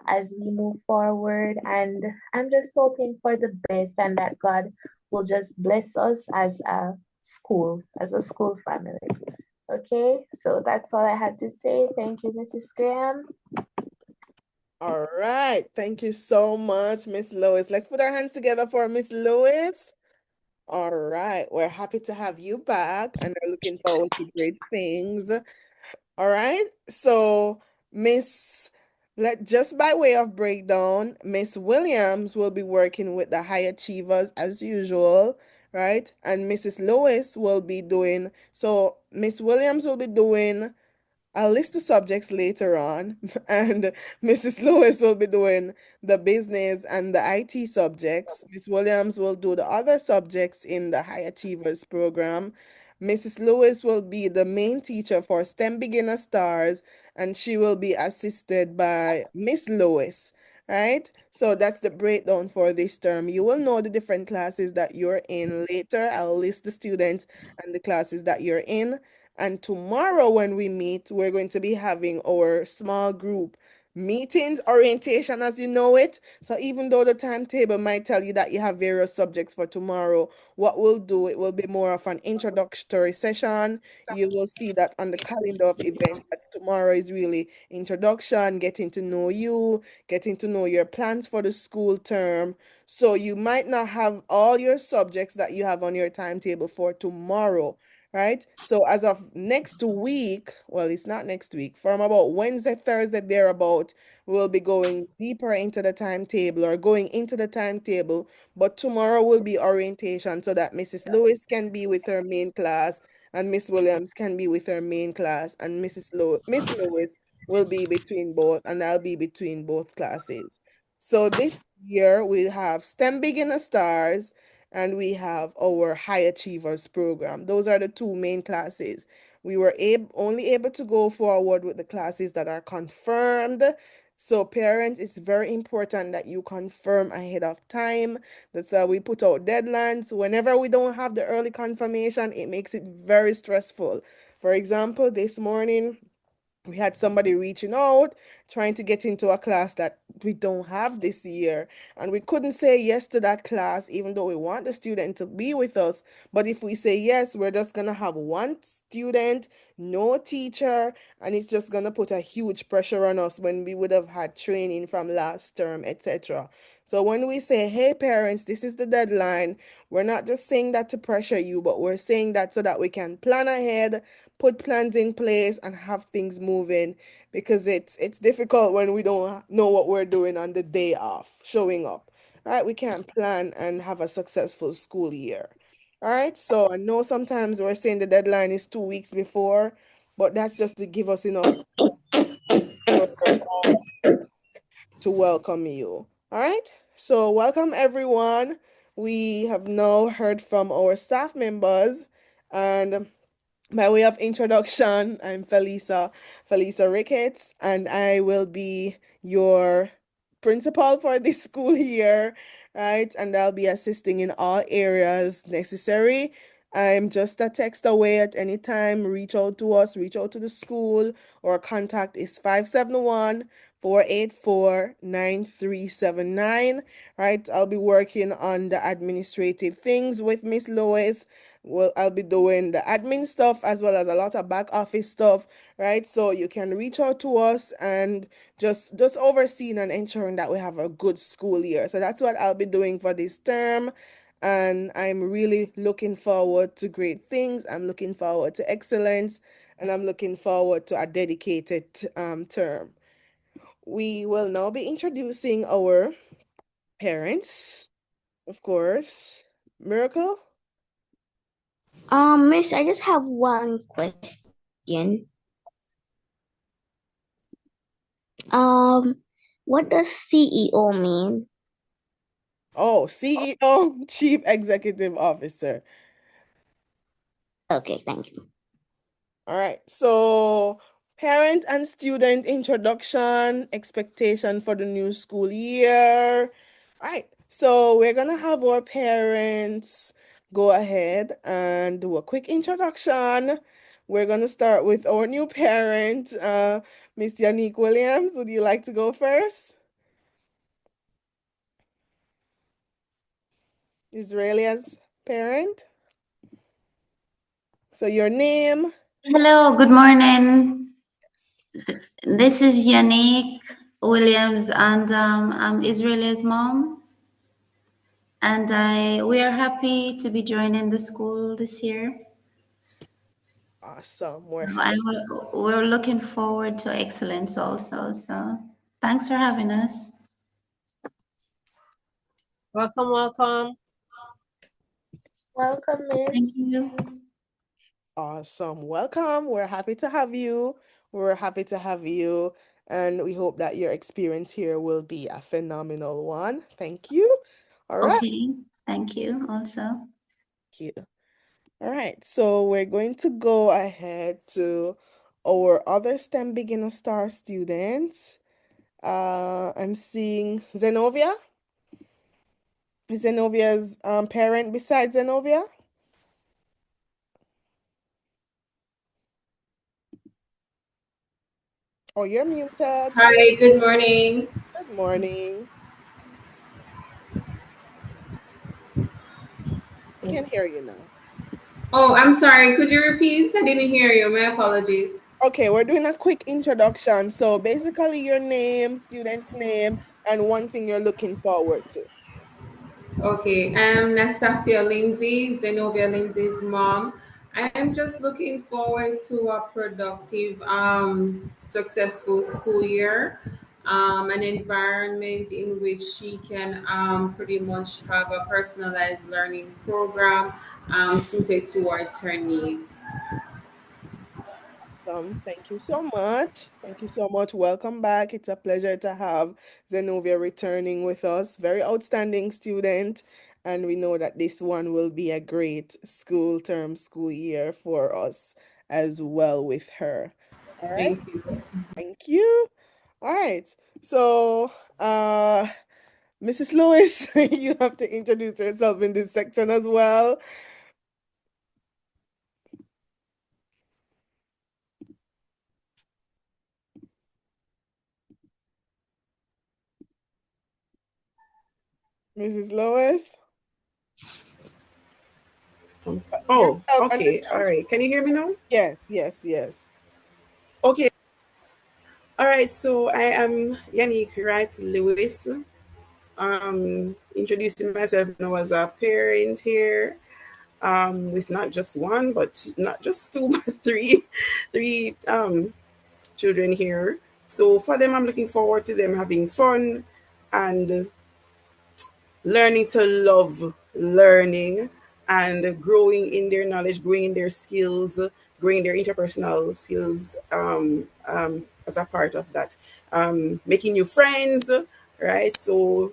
as we move forward. And I'm just hoping for the best and that God will just bless us as a school family. Okay, so that's all I had to say. Thank you, Mrs. Graham. All right. Thank you so much, Miss Lois. Let's put our hands together for Miss Lois. All right. We're happy to have you back and we're looking forward to great things. All right. So, Miss, just by way of breakdown, Miss Williams will be working with the high achievers as usual, right? And Mrs. Lewis will be doing, so Miss Williams will be doing, I'll list the subjects later on, and Mrs. Lewis will be doing the business and the IT subjects. Miss Williams will do the other subjects in the High Achievers program. Mrs. Lewis will be the main teacher for STEM Beginner Stars, and she will be assisted by Miss Lewis, right? So that's the breakdown for this term. You will know the different classes that you're in later. I'll list the students and the classes that you're in. And tomorrow, when we meet, we're going to be having our small group meetings, orientation as you know it. So even though the timetable might tell you that you have various subjects for tomorrow, what we'll do, it will be more of an introductory session. You will see that on the calendar of events, that tomorrow is really introduction, getting to know you, getting to know your plans for the school term. So you might not have all your subjects that you have on your timetable for tomorrow, right? So as of next week, well, it's not next week, from about Wednesday, Thursday, thereabout, we'll be going deeper into the timetable or going into the timetable. But tomorrow will be orientation so that Mrs. Lewis can be with her main class and Miss Williams can be with her main class and Miss Lewis will be between both, and I'll be between both classes. So this year we have STEM Beginner Stars and we have our High Achievers program. Those are the two main classes. We were only able to go forward with the classes that are confirmed. So parents, it's very important that you confirm ahead of time. That's why we put out deadlines. Whenever we don't have the early confirmation, it makes it very stressful. For example, this morning, we had somebody reaching out, trying to get into a class that we don't have this year. And we couldn't say yes to that class, even though we want the student to be with us. But if we say yes, we're just going to have one student, no teacher, and it's just going to put a huge pressure on us when we would have had training from last term, etc. So when we say, hey, parents, this is the deadline, we're not just saying that to pressure you, but we're saying that so that we can plan ahead, put plans in place, and have things moving, because it's difficult when we don't know what we're doing on the day off, showing up. All right, we can't plan and have a successful school year. All right, so I know sometimes we're saying the deadline is 2 weeks before, but that's just to give us enough to welcome you. All right, so welcome everyone. We have now heard from our staff members, and by way of introduction, I'm Felisa Ricketts, and I will be your principal for this school year, right? And I'll be assisting in all areas necessary. I'm just a text away at any time. Reach out to us, reach out to the school. Our contact is 571-484-9379, right? I'll be working on the administrative things with Miss Lois. Well, I'll be doing the admin stuff as well as a lot of back office stuff, right? So you can reach out to us and just overseeing and ensuring that we have a good school year. So that's what I'll be doing for this term. And I'm really looking forward to great things. I'm looking forward to excellence, and I'm looking forward to a dedicated term. We will now be introducing our parents, of course. Miracle? Miss, I just have one question. What does CEO mean? Oh, CEO, Chief Executive Officer. Okay, thank you. All right. So, parent and student introduction, expectation for the new school year. All right. So, we're going to have our parents go ahead and do a quick introduction. We're going to start with our new parent, Miss Yannick Williams. Would you like to go first? Israelia's parent. So, your name? Hello, good morning. This is Yannick Williams, and I'm Israel's mom. And we are happy to be joining the school this year. Awesome. We're looking forward to excellence also. So thanks for having us. Welcome, welcome. Welcome, Miss. Thank you. Awesome. Welcome. We're happy to have you. We're happy to have you. And we hope that your experience here will be a phenomenal one. Thank you. All right. Okay. Thank you also. Thank you. All right. So we're going to go ahead to our other STEM Beginner Star students. I'm seeing Zenobia. Is Zenovia's parent besides Zenobia? Oh, you're muted. Hi, good morning. Good morning. I can hear you now. Oh, I'm sorry. Could you repeat? I didn't hear you. My apologies. Okay, we're doing a quick introduction. So basically your name, student's name, and one thing you're looking forward to. Okay, I'm Nastasia Lindsay, Zenobia Lindsay's mom. I am just looking forward to a productive, successful school year, an environment in which she can pretty much have a personalized learning program suited towards her needs. Awesome. Thank you so much. Thank you so much. Welcome back. It's a pleasure to have Zenobia returning with us. Very outstanding student. And we know that this one will be a great school year for us as well with her. All right. Thank you. Thank you. All right. So, Mrs. Lewis, you have to introduce yourself in this section as well. Mrs. Lewis. Oh, Yourself and okay. the All right. Can you hear me now? Yes, yes, yes. Okay. All right. So I am Yannick Wright Lewis. Introducing myself now as a parent here, with not just one, but not just two, but three children here. So for them, I'm looking forward to them having fun and learning to love learning and growing in their knowledge, growing in their skills, growing their interpersonal skills, as a part of that. Making new friends, right? So,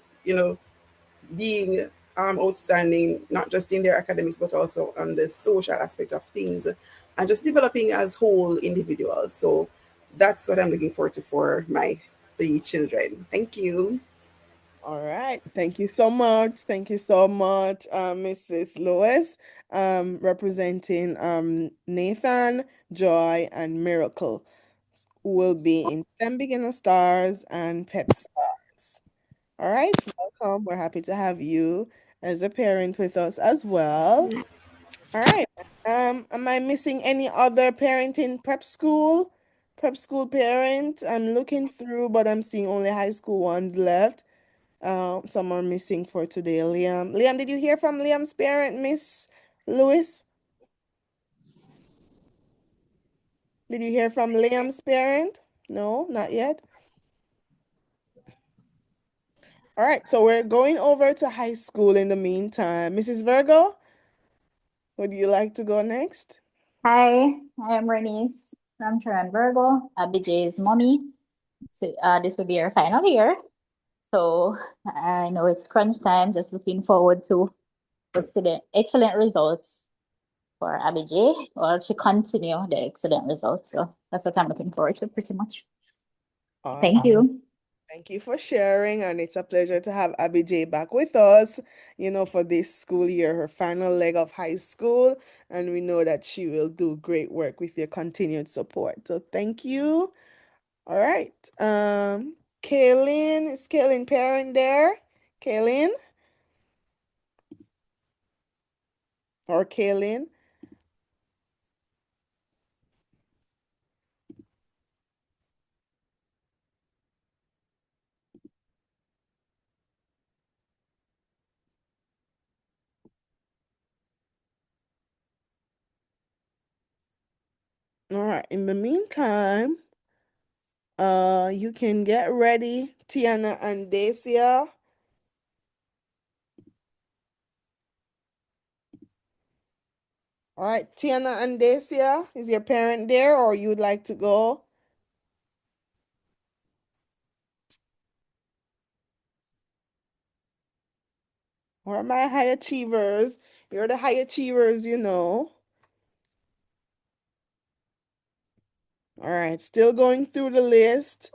being outstanding, not just in their academics, but also on the social aspect of things, and just developing as whole individuals. So that's what I'm looking forward to for my three children. Thank you. All right. Thank you so much. Thank you so much, Mrs. Lewis, representing Nathan, Joy, and Miracle, who will be in STEM Beginner Stars and Pep Stars. All right. Welcome. We're happy to have you as a parent with us as well. All right. Am I missing any other parent in prep school? Prep school parent? I'm looking through, but I'm seeing only high school ones left. Some are missing for today. Liam, did you hear from Liam's parent, Miss Lewis? Did you hear from Liam's parent? No, not yet. All right, so we're going over to high school in the meantime. Mrs. Virgo, would you like to go next? Hi, I am Bernice from Sharon Virgo, BJ's mommy. So this will be our final year. So I know it's crunch time, just looking forward to excellent results for Abby J. Or she continue the excellent results. So that's what I'm looking forward to pretty much. Thank you. Thank you for sharing, and it's a pleasure to have Abby J back with us, for this school year, her final leg of high school, and we know that she will do great work with your continued support. So thank you. All right. Kaylin, is Kaylin parent there? Kaylin? Or Kaylin? All right. In the meantime, you can get ready, Tiana and Dacia. All right, Tiana and Dacia, is your parent there or you'd like to go? Or am I high achievers? You're the high achievers, All right, still going through the list.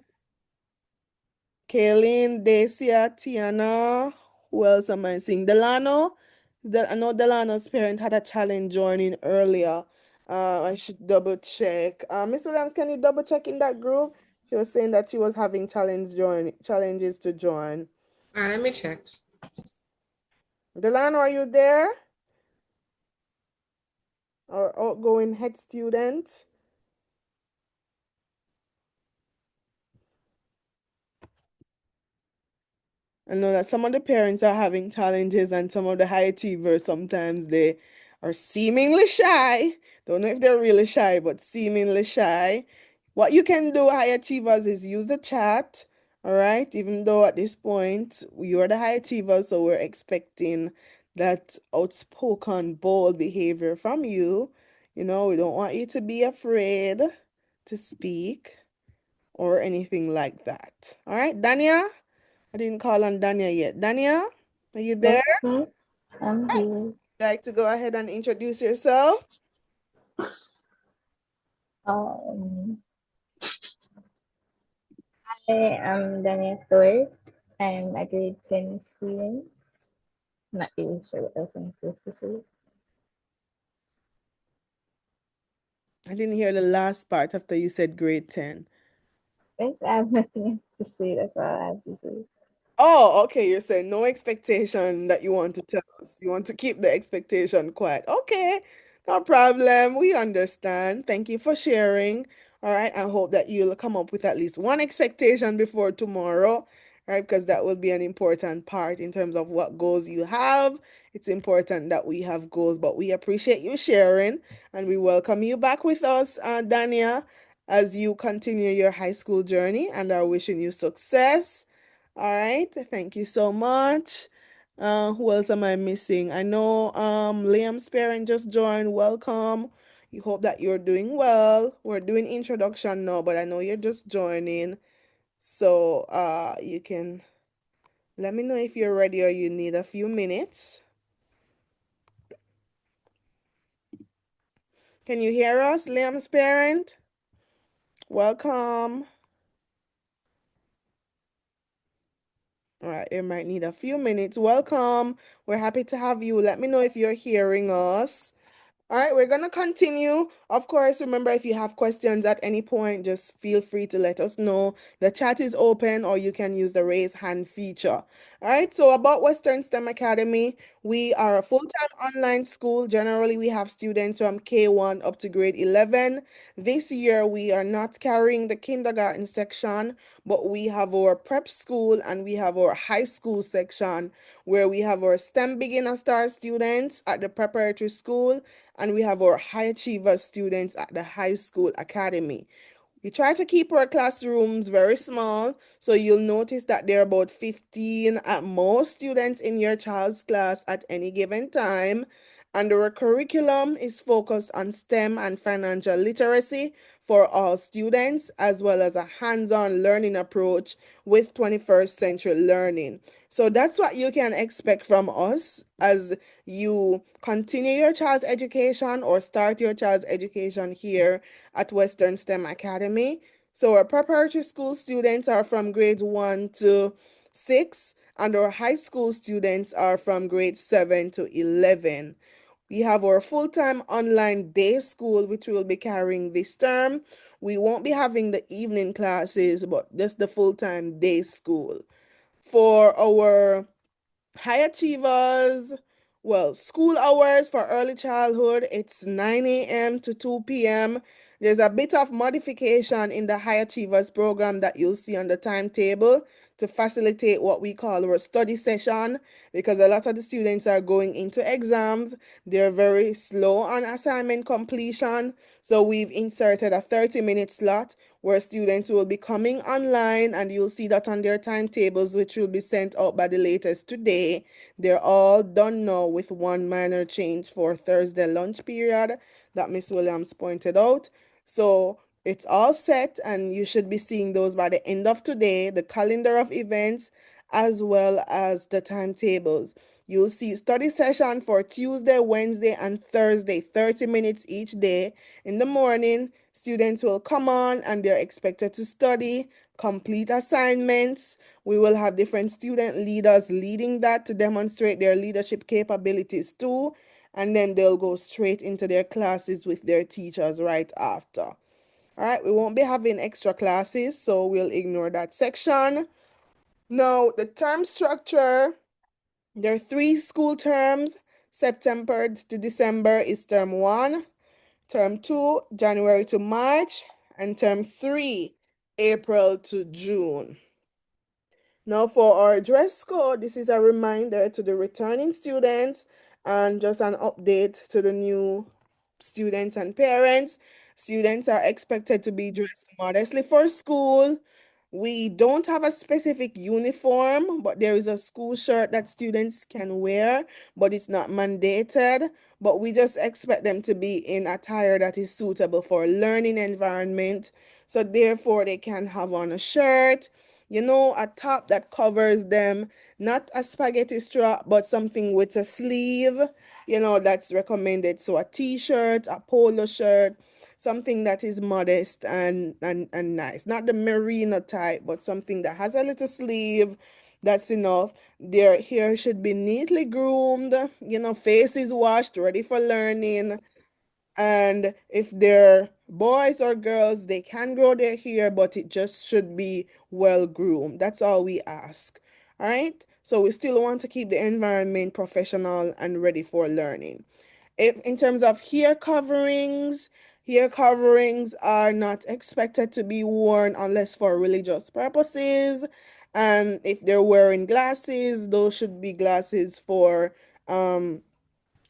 Kaylin, Dacia, Tiana. Who else am I seeing? Delano. I know Delano's parent had a challenge joining earlier. I should double check. Mr. Williams, can you double check in that group? She was saying that she was having challenges to join. All right, let me check. Delano, are you there? Our outgoing head student. I know that some of the parents are having challenges, and some of the high achievers, sometimes they are seemingly shy. Don't know if they're really shy, but seemingly shy. What you can do, high achievers, is use the chat, all right? Even though at this point, you're the high achievers, so we're expecting that outspoken, bold behavior from you. We don't want you to be afraid. to speak or anything like that. All right, Dania? I didn't call on Dania yet. Dania, are you there? Yes, I'm here. Would you like to go ahead and introduce yourself? Um, I am Dania Thor. I'm a grade 10 student. Not really sure what else I'm supposed to say. I didn't hear the last part after you said grade 10. Thanks, I have nothing else to say. That's all I have to say. Oh, okay. You're saying no expectation that you want to tell us. You want to keep the expectation quiet. Okay, no problem. We understand. Thank you for sharing. All right. I hope that you'll come up with at least one expectation before tomorrow, right? Because that will be an important part in terms of what goals you have. It's important that we have goals, but we appreciate you sharing and we welcome you back with us, Dania, as you continue your high school journey and are wishing you success. All right, thank you so much. Who else am I missing? I know Liam's parent just joined. Welcome. You hope that you're doing well. We're doing introduction now, but I know you're just joining. So you can let me know if you're ready or you need a few minutes. Can you hear us, Liam's parent? Welcome. All right, you might need a few minutes. Welcome. We're happy to have you. Let me know if you're hearing us. All right, we're going to continue. Of course, remember, if you have questions at any point, just feel free to let us know. The chat is open, or you can use the raise hand feature. All right, so about Western STEM Academy, we are a full-time online school. Generally, we have students from K1 up to grade 11. This year, we are not carrying the kindergarten section, but we have our prep school and we have our high school section where we have our STEM beginner star students at the preparatory school and we have our high achievers students at the high school academy. We try to keep our classrooms very small, so you'll notice that there are about 15 at most students in your child's class at any given time. And our curriculum is focused on STEM and financial literacy for all students, as well as a hands-on learning approach with 21st century learning. So that's what you can expect from us as you continue your child's education or start your child's education here at Western STEM Academy. So our preparatory school students are from grades 1 to 6, and our high school students are from grade 7 to 11. We have our full-time online day school, which we'll be carrying this term. We won't be having the evening classes, but just the full-time day school. For our high achievers, well, school hours for early childhood, it's 9 a.m. to 2 p.m. There's a bit of modification in the high achievers program that you'll see on the timetable to facilitate what we call our study session because a lot of the students are going into exams. They're very slow on assignment completion. So we've inserted a 30-minute slot where students will be coming online and you'll see that on their timetables, which will be sent out by the latest today. They're all done now with one minor change for Thursday lunch period that Miss Williams pointed out. So it's all set and you should be seeing those by the end of today, the calendar of events, as well as the timetables. You'll see study session for Tuesday, Wednesday, and Thursday, 30 minutes each day. In the morning, students will come on and they're expected to study, complete assignments. We will have different student leaders leading that to demonstrate their leadership capabilities too. And then they'll go straight into their classes with their teachers right after. All right, we won't be having extra classes, so we'll ignore that section. Now, the term structure, there are 3 school terms. September to December is term 1, term 2, January to March, and term 3, April to June. Now, for our dress code, this is a reminder to the returning students and just an update to the new students and parents. Students are expected to be dressed modestly for school We don't have a specific uniform, but there is a school shirt that students can wear, but it's not mandated. But we just expect them to be in attire that is suitable for a learning environment. So therefore, they can have on a shirt, a top that covers them, not a spaghetti strap, but something with a sleeve, that's recommended. So a t-shirt, a polo shirt, something that is modest and nice. Not the merino type, but something that has a little sleeve. That's enough. Their hair should be neatly groomed, faces washed, ready for learning. And if they're boys or girls, they can grow their hair, but it just should be well groomed. That's all we ask. All right. So we still want to keep the environment professional and ready for learning. If in terms of hair coverings are not expected to be worn unless for religious purposes. And if they're wearing glasses, those should be glasses for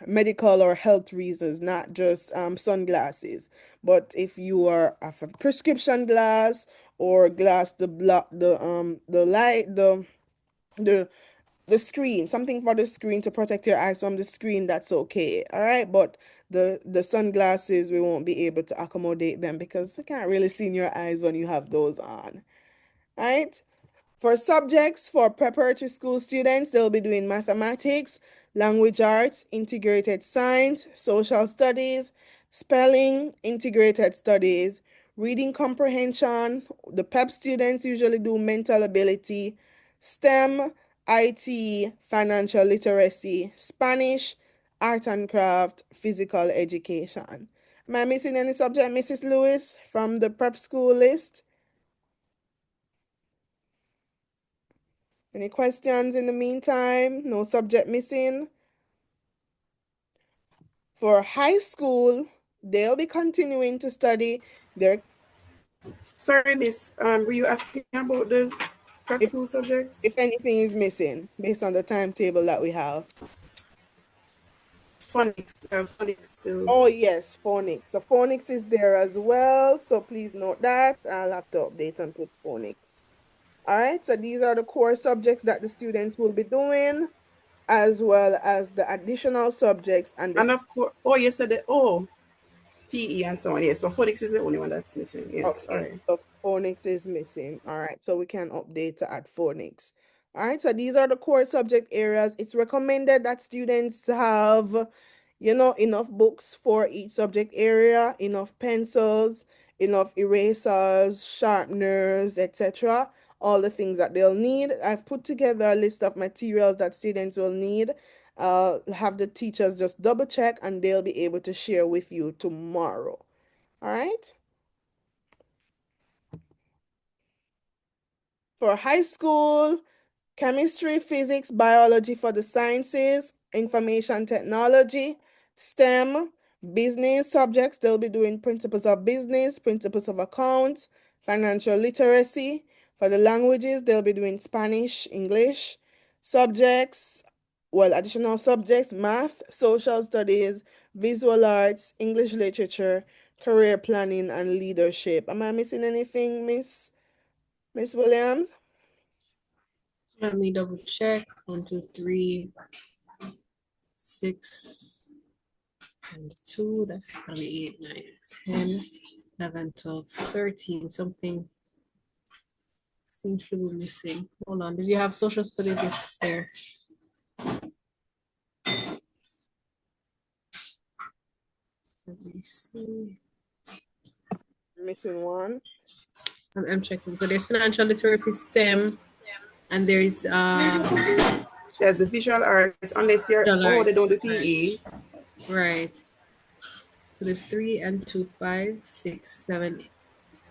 medical or health reasons, not just sunglasses. But if you are of a prescription glass or glass to block the light, the screen, something for the screen to protect your eyes from the screen, that's okay. All right. But the sunglasses, we won't be able to accommodate them because we can't really see in your eyes when you have those on. All right. For subjects for preparatory school students, they'll be doing mathematics, language arts, integrated science, social studies, spelling, integrated studies, reading comprehension. The PEP students usually do mental ability, STEM, IT, financial literacy, Spanish, art and craft, physical education. Am I missing any subject, Mrs. Lewis, from the prep school list? Any questions in the meantime? No subject missing? For high school, they'll be continuing to study their... Sorry, Miss, were you asking about the prep if, school subjects? if anything is missing based on the timetable that we have. Phonics too. Oh yes, phonics. So phonics is there as well. So please note that. I'll have to update and put phonics. All right, so these are the core subjects that the students will be doing, as well as the additional subjects and of course, you said that, PE and so on. Yes, so phonics is the only one that's missing. Yes, okay. Right. So phonics is missing. All right, so we can update to add phonics. All right, so these are the core subject areas. It's recommended that students have, enough books for each subject area, enough pencils, enough erasers, sharpeners, etc. All the things that they'll need. I've put together a list of materials that students will need. Have the teachers just double check and they'll be able to share with you tomorrow. All right. For high school, chemistry, physics, biology for the sciences, information technology, STEM, business subjects, they'll be doing principles of business, principles of accounts, financial literacy. For the languages, they'll be doing Spanish, English. Subjects, additional subjects, math, social studies, visual arts, English literature, career planning, and leadership. Am I missing anything, Miss Williams? Let me double check. 1, 2, 3, 6, and 2. That's gonna be 8, 9, 10, 11, 12, 13. Something seems to be missing. Hold on. Did you have social studies? Yes, it's there. Let me see. Missing one. I'm checking. So there's financial literacy, STEM, and there is there's the visual arts, unless you're they don't do PE. Right. So there's 3 and 2, 5, 6, 7,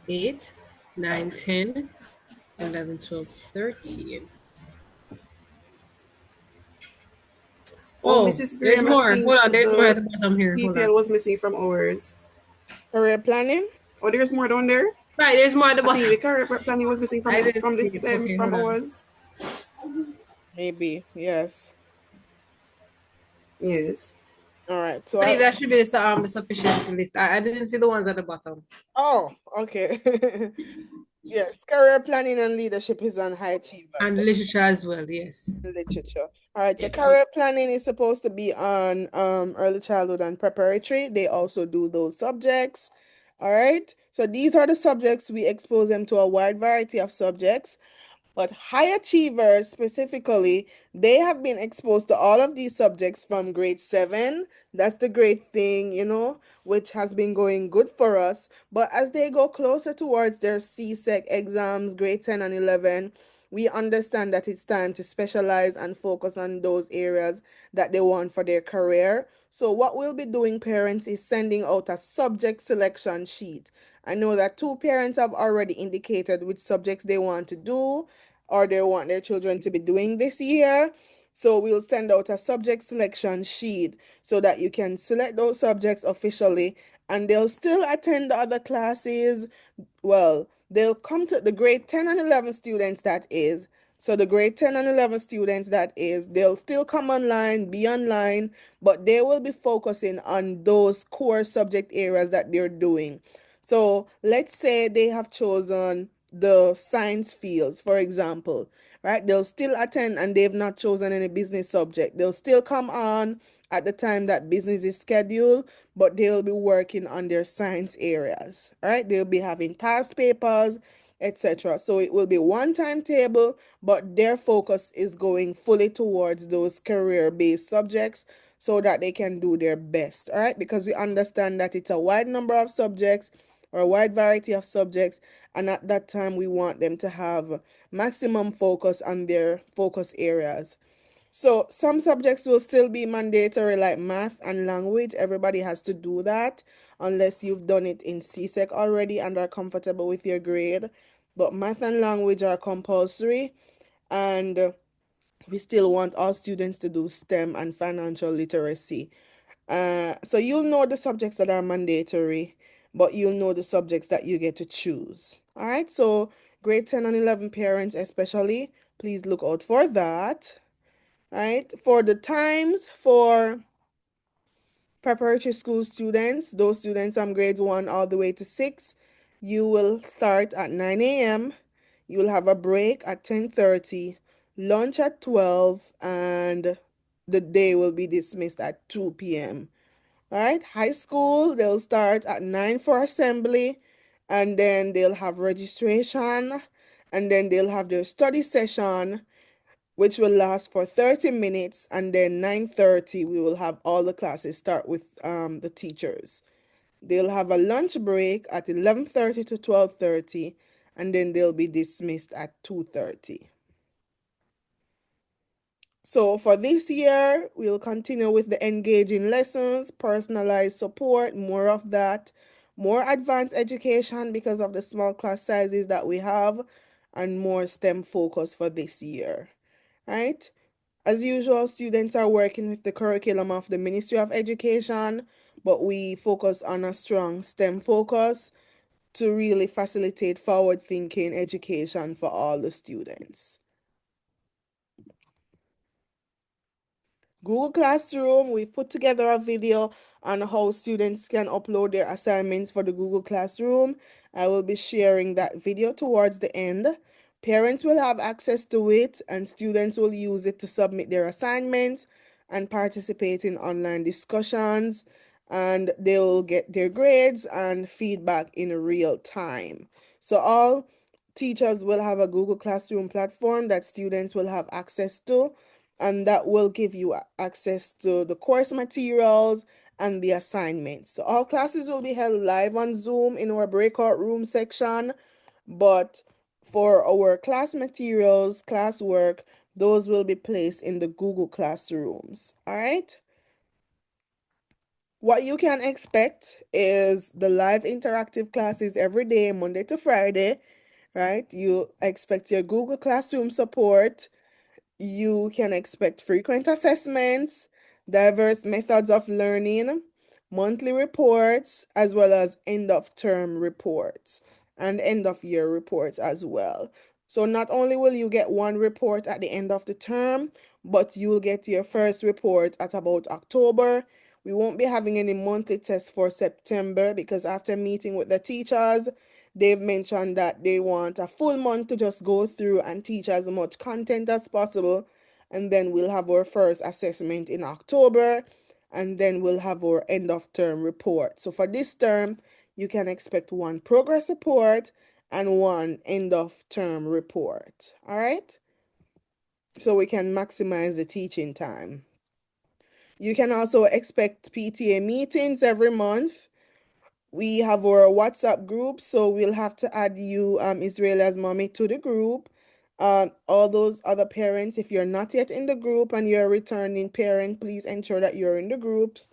8, 9, 10, 11, 12, 13. Mrs. Graham, there's more. Hold on, there's more at the bottom here. CPL was missing from ours. Career planning? Oh, there's more down there? Right, there's more at the bottom. The career planning was missing from this from ours. Maybe, yes. Yes. All right. So that should be the sufficient list. I didn't see the ones at the bottom. Oh, okay. Yes, career planning and leadership is on high achievers. And literature as well, yes. Literature. All right, so Yeah. career planning is supposed to be on early childhood and preparatory. They also do those subjects. All right, so these are the subjects. We expose them to a wide variety of subjects. But high achievers specifically, they have been exposed to all of these subjects from grade 7. That's the great thing, which has been going good for us. But as they go closer towards their CSEC exams, grade 10 and 11, we understand that it's time to specialize and focus on those areas that they want for their career. So what we'll be doing, parents, is sending out a subject selection sheet. I know that 2 parents have already indicated which subjects they want to do or they want their children to be doing this year. So we'll send out a subject selection sheet so that you can select those subjects officially, and they'll still attend the other classes. Well, they'll come to the grade 10 and 11 students, that is. So the grade 10 and 11 students, that is, they'll still come online, be online, but they will be focusing on those core subject areas that they're doing. So let's say they have chosen the science fields, for example, right? They'll still attend and they've not chosen any business subject. They'll still come on at the time that business is scheduled, but they'll be working on their science areas, right? They'll be having past papers, etc. So it will be one timetable, but their focus is going fully towards those career-based subjects so that they can do their best, all right? Because we understand that it's a wide number of subjects or a wide variety of subjects, and at that time we want them to have maximum focus on their focus areas. So some subjects will still be mandatory, like math and language. Everybody has to do that unless you've done it in CSEC already and are comfortable with your grade. But math and language are compulsory, and we still want all students to do STEM and financial literacy. So you'll know the subjects that are mandatory, but you'll know the subjects that you get to choose. All right, so grade 10 and 11 parents especially, please look out for that. All right, for the times for preparatory school students, those students from grades 1 all the way to 6, you will start at 9 a.m. You will have a break at 10:30, lunch at 12, and the day will be dismissed at 2 p.m. All right, high school, they'll start at 9 for assembly, and then they'll have registration, and then they'll have their study session, which will last for 30 minutes, and then 9:30 we will have all the classes start with the teachers. They'll have a lunch break at 11:30 to 12:30, and then they'll be dismissed at 2:30. So for this year, we'll continue with the engaging lessons, personalized support, more of that, more advanced education because of the small class sizes that we have, and more STEM focus for this year, right? As usual, students are working with the curriculum of the Ministry of Education, but we focus on a strong STEM focus to really facilitate forward-thinking education for all the students. Google Classroom, we've put together a video on how students can upload their assignments for the Google Classroom. I will be sharing that video towards the end. Parents will have access to it, and students will use it to submit their assignments and participate in online discussions, and they'll get their grades and feedback in real time. So all teachers will have a Google Classroom platform that students will have access to, and that will give you access to the course materials and the assignments. So all classes will be held live on Zoom in our breakout room section, but for our class materials, classwork, those will be placed in the Google Classrooms. All right. What you can expect is the live interactive classes every day, Monday to Friday, right? You expect your Google Classroom support. You can expect frequent assessments, diverse methods of learning, monthly reports, as well as end of term reports and end of year reports as well. So not only will you get one report at the end of the term, but you will get your first report at about October. We won't be having any monthly tests for September because after meeting with the teachers, they've mentioned that they want a full month to just go through and teach as much content as possible. And then we'll have our first assessment in October, and then we'll have our end of term report. So for this term, you can expect one progress report and one end of term report. All right? So we can maximize the teaching time. You can also expect PTA meetings every month. We have our WhatsApp group, so we'll have to add you, Israela's mommy, to the group. All those other parents, if you're not yet in the group and you're a returning parent, please ensure that you're in the groups.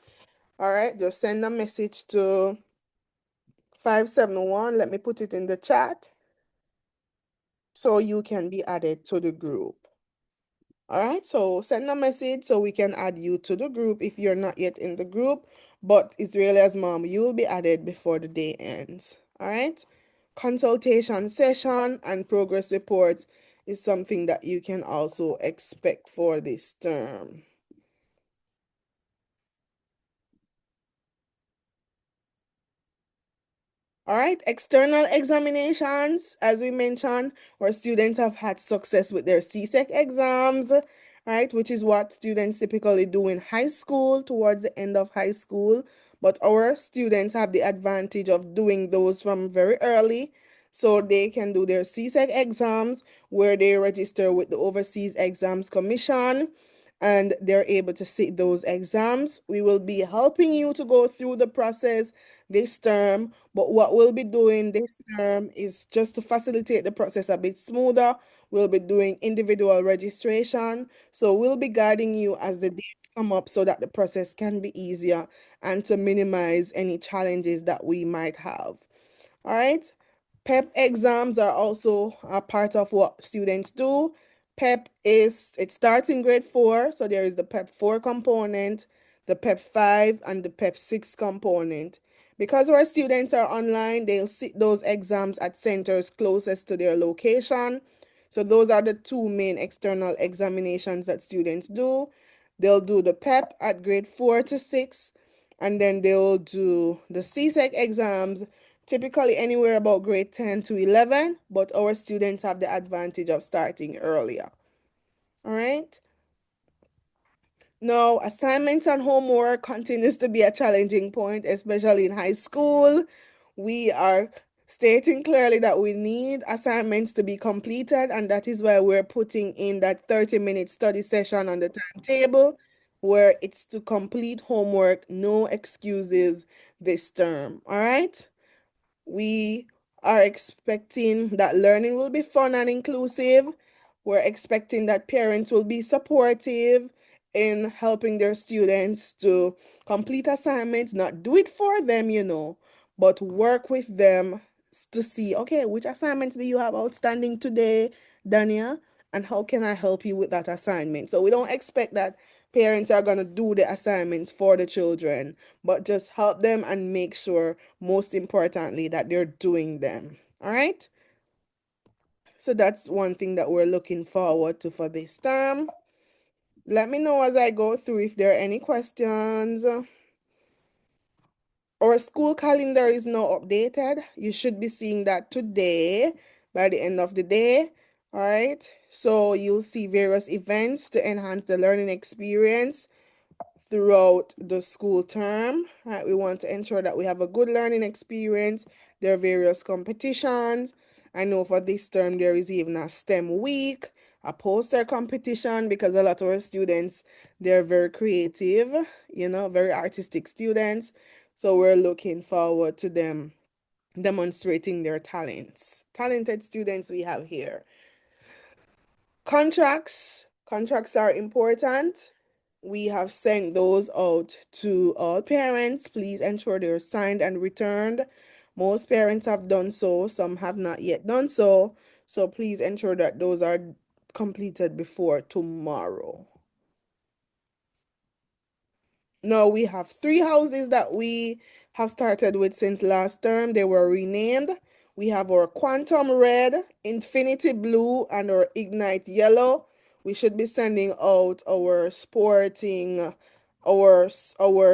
All right, just send a message to 571. Let me put it in the chat so you can be added to the group. All right, so send a message so we can add you to the group if you're not yet in the group. But Israelia's mom, you will be added before the day ends. All right, consultation session and progress reports is something that you can also expect for this term. All right, external examinations, as we mentioned, where students have had success with their CSEC exams, right, which is what students typically do in high school, towards the end of high school. But our students have the advantage of doing those from very early, so they can do their CSEC exams, where they register with the Overseas Exams Commission, and they're able to sit those exams. We will be helping you to go through the process this term, but what we'll be doing this term is just to facilitate the process a bit smoother. We'll be doing individual registration, so we'll be guiding you as the dates come up so that the process can be easier and to minimize any challenges that we might have. All right, PEP exams are also a part of what students do. PEP it starts in grade 4, so there is the PEP 4 component, the PEP 5, and the PEP 6 component. Because our students are online, they'll sit those exams at centers closest to their location. So those are the two main external examinations that students do. They'll do the PEP at grade 4 to 6, and then they'll do the CSEC exams typically anywhere about grade 10 to 11, but our students have the advantage of starting earlier. All right. Now, assignments and homework continues to be a challenging point, especially in high school. We are stating clearly that we need assignments to be completed, and that is why we're putting in that 30-minute study session on the timetable, where it's to complete homework, no excuses this term. All right. We are expecting that learning will be fun and inclusive. We're expecting that parents will be supportive in helping their students to complete assignments, not do it for them, but work with them to see, okay, which assignments do you have outstanding today, Dania? And how can I help you with that assignment? So we don't expect that parents are going to do the assignments for the children, but just help them and make sure, most importantly, that they're doing them. All right? So that's one thing that we're looking forward to for this term. Let me know as I go through if there are any questions. Our school calendar is now updated. You should be seeing that today by the end of the day. All right. So you'll see various events to enhance the learning experience throughout the school term. Right. We want to ensure that we have a good learning experience. There are various competitions. I know for this term there is even a STEM week, a poster competition, because a lot of our students, they're very creative, very artistic students. So we're looking forward to them demonstrating their talents. Talented students we have here. Contracts are important. We have sent those out to all parents. Please ensure they're signed and returned. Most parents have done so. Some have not yet done so. So please ensure that those are completed before tomorrow. Now we have 3 houses that we have started with since last term. They were renamed. We have our Quantum Red, Infinity Blue, and our Ignite Yellow. We should be sending out our sporting, our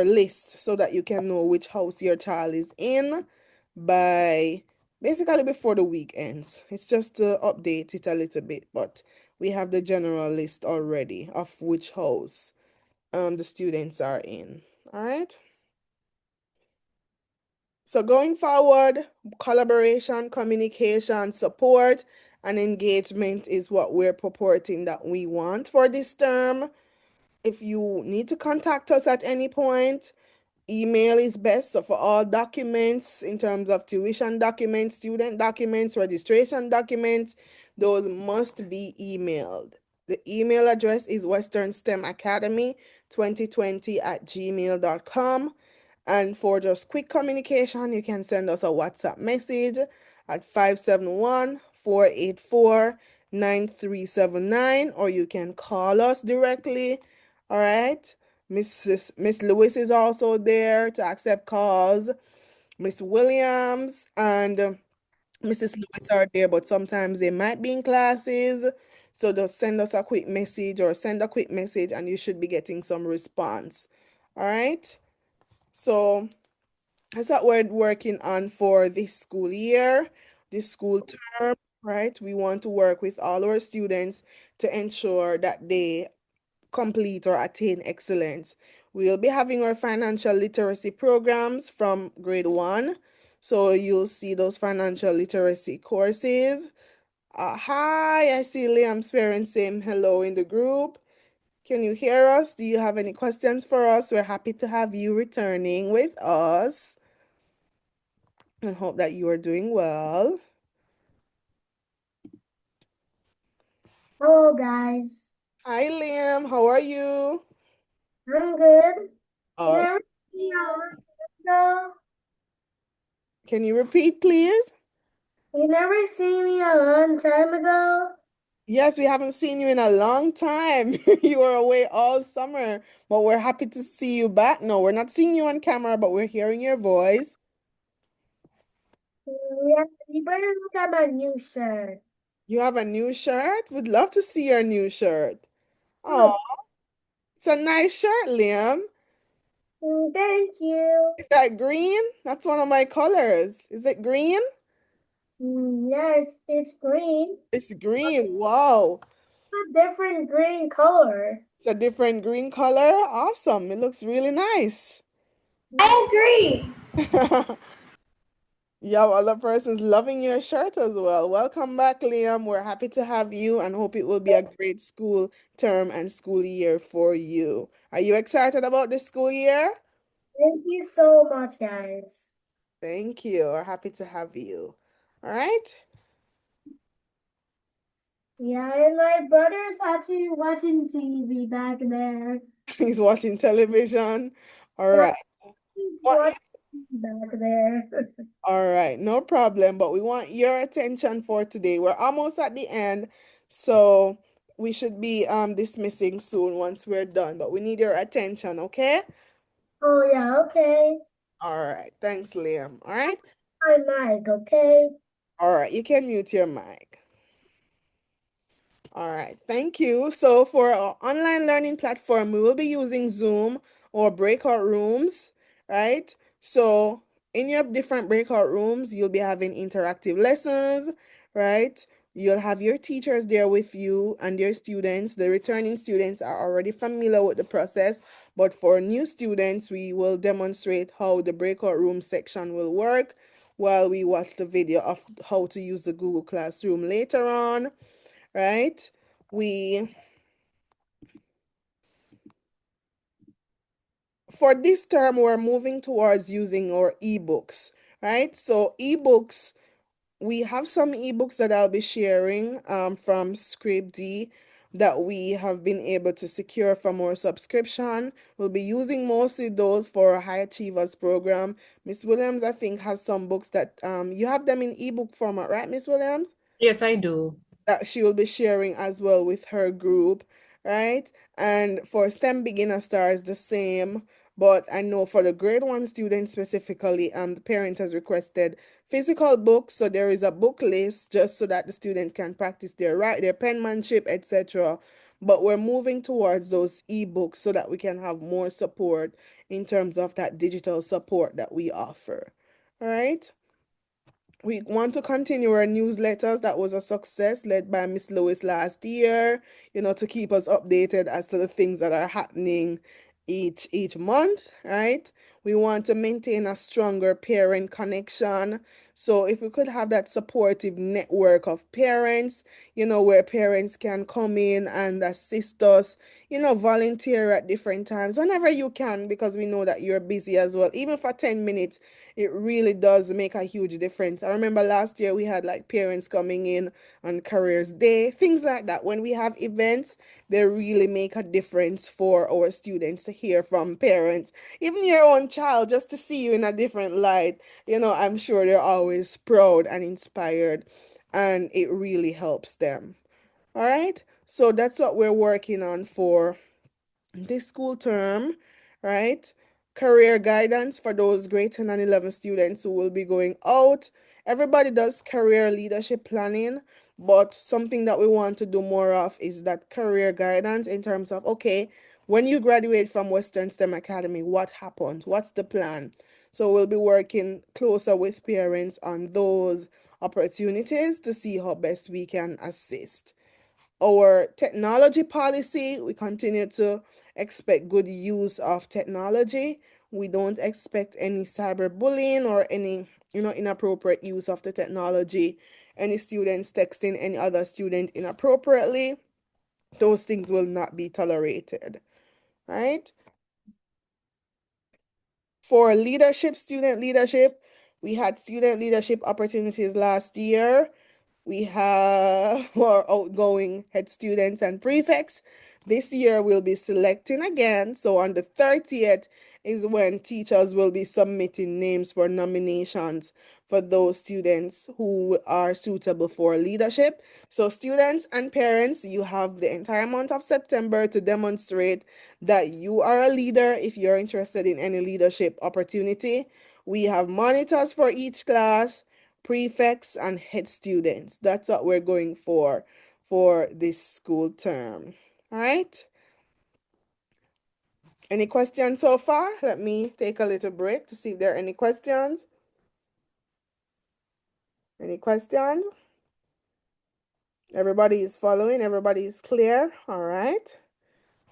list so that you can know which house your child is in by basically before the week ends. It's just to update it a little bit, but we have the general list already of which house the students are in. All right. So going forward, collaboration, communication, support, and engagement is what we're purporting that we want for this term. If you need to contact us at any point, email is best. So for all documents in terms of tuition documents, student documents, registration documents, those must be emailed. The email address is Western STEM Academy 2020 at gmail.com. And for just quick communication, you can send us a WhatsApp message at 571-484-9379, or you can call us directly. All right. Miss Lewis is also there to accept calls. Miss Williams and Mrs. Lewis are there, but sometimes they might be in classes. So just send us a quick message or send a quick message and you should be getting some response. All right. So that's what we're working on for this school year, this school term, right? We want to work with all our students to ensure that they complete or attain excellence. We'll be having our financial literacy programs from grade 1. So you'll see those financial literacy courses. Hi, I see Liam's parents saying hello in the group. Can you hear us? Do you have any questions for us? We're happy to have you returning with us. I hope that you are doing well. Hello, guys. Hi, Liam. How are you? I'm good. Awesome. No, Can you repeat, please? you never seen me a long time ago. Yes, we haven't seen you in a long time. You were away all summer, but we're happy to see you back. No, we're not seeing you on camera, but we're hearing your voice. Yeah, you better look at my new shirt. You have a new shirt? We'd love to see your new shirt. Look. Oh, it's a nice shirt, Liam. Thank you. Is that green? That's one of my colors. Is it green? Yes, it's green. It's green. Wow. A different green color. It's a different green color. Awesome. It looks really nice. I agree. Yeah, other person's loving your shirt as well. Welcome back, Liam. We're happy to have you and hope it will be a great school term and school year for you. Are you excited about the school year? Thank you so much, guys. Thank you. We're happy to have you. All right. Yeah, and my brother's actually watching TV back there. He's watching television. All right. He's What watching back there. All right, no problem. But we want your attention for today. We're almost at the end, so we should be dismissing soon once we're done. But we need your attention, okay? Oh yeah, okay. All right. Thanks, Liam. All right. My mic, okay? All right, you can mute your mic. All right, thank you. So for our online learning platform, we will be using Zoom or breakout rooms, right? So in your different breakout rooms, you'll be having interactive lessons, right? You'll have your teachers there with you and your students. The returning students are already familiar with the process, but for new students, we will demonstrate how the breakout room section will work while we watch the video of how to use the Google Classroom later on, right? For this term, we're moving towards using our ebooks, right? So ebooks, we have some ebooks that I'll be sharing from Scripd that we have been able to secure from our subscription. We'll be using mostly those for our High Achievers program. Miss Williams, I think, has some books that you have them in ebook format, right, Miss Williams? Yes, I do. That she will be sharing as well with her group, right? And for STEM Beginner Stars, the same. But I know for the grade 1 students specifically, the parent has requested physical books. So there is a book list just so that the students can practice their penmanship, etc. But we're moving towards those ebooks so that we can have more support in terms of that digital support that we offer. All right. We want to continue our newsletters. That was a success, led by Miss Lewis last year, to keep us updated as to the things that are happening each month, right? We want to maintain a stronger parent connection. So if we could have that supportive network of parents, where parents can come in and assist us, volunteer at different times whenever you can, because we know that you're busy as well. Even for 10 minutes, it really does make a huge difference. I remember last year we had like parents coming in on Careers Day, things like that. When we have events, they really make a difference for our students to hear from parents. Even your own child, just to see you in a different light, I'm sure they're always proud and inspired, and it really helps them. All right, so that's what we're working on for this school term, right? Career guidance for those grade 10 and 11 students who will be going out. Everybody does career leadership planning, but something that we want to do more of is that career guidance in terms of, okay, when you graduate from Western STEM Academy, what happens? What's the plan? So we'll be working closer with parents on those opportunities to see how best we can assist. Our technology policy, we continue to expect good use of technology. We don't expect any cyberbullying or any, inappropriate use of the technology. Any students texting any other student inappropriately, those things will not be tolerated, right? For leadership, student leadership, we had student leadership opportunities last year. We have our outgoing head students and prefects. This year we'll be selecting again. So on the 30th is when teachers will be submitting names for nominations for those students who are suitable for leadership. So students and parents, you have the entire month of September to demonstrate that you are a leader if you're interested in any leadership opportunity. We have monitors for each class, prefects, and head students. That's what we're going for this school term. All right. Any questions so far? Let me take a little break to see if there are any questions. Any questions? Everybody is following. Everybody is clear. All right.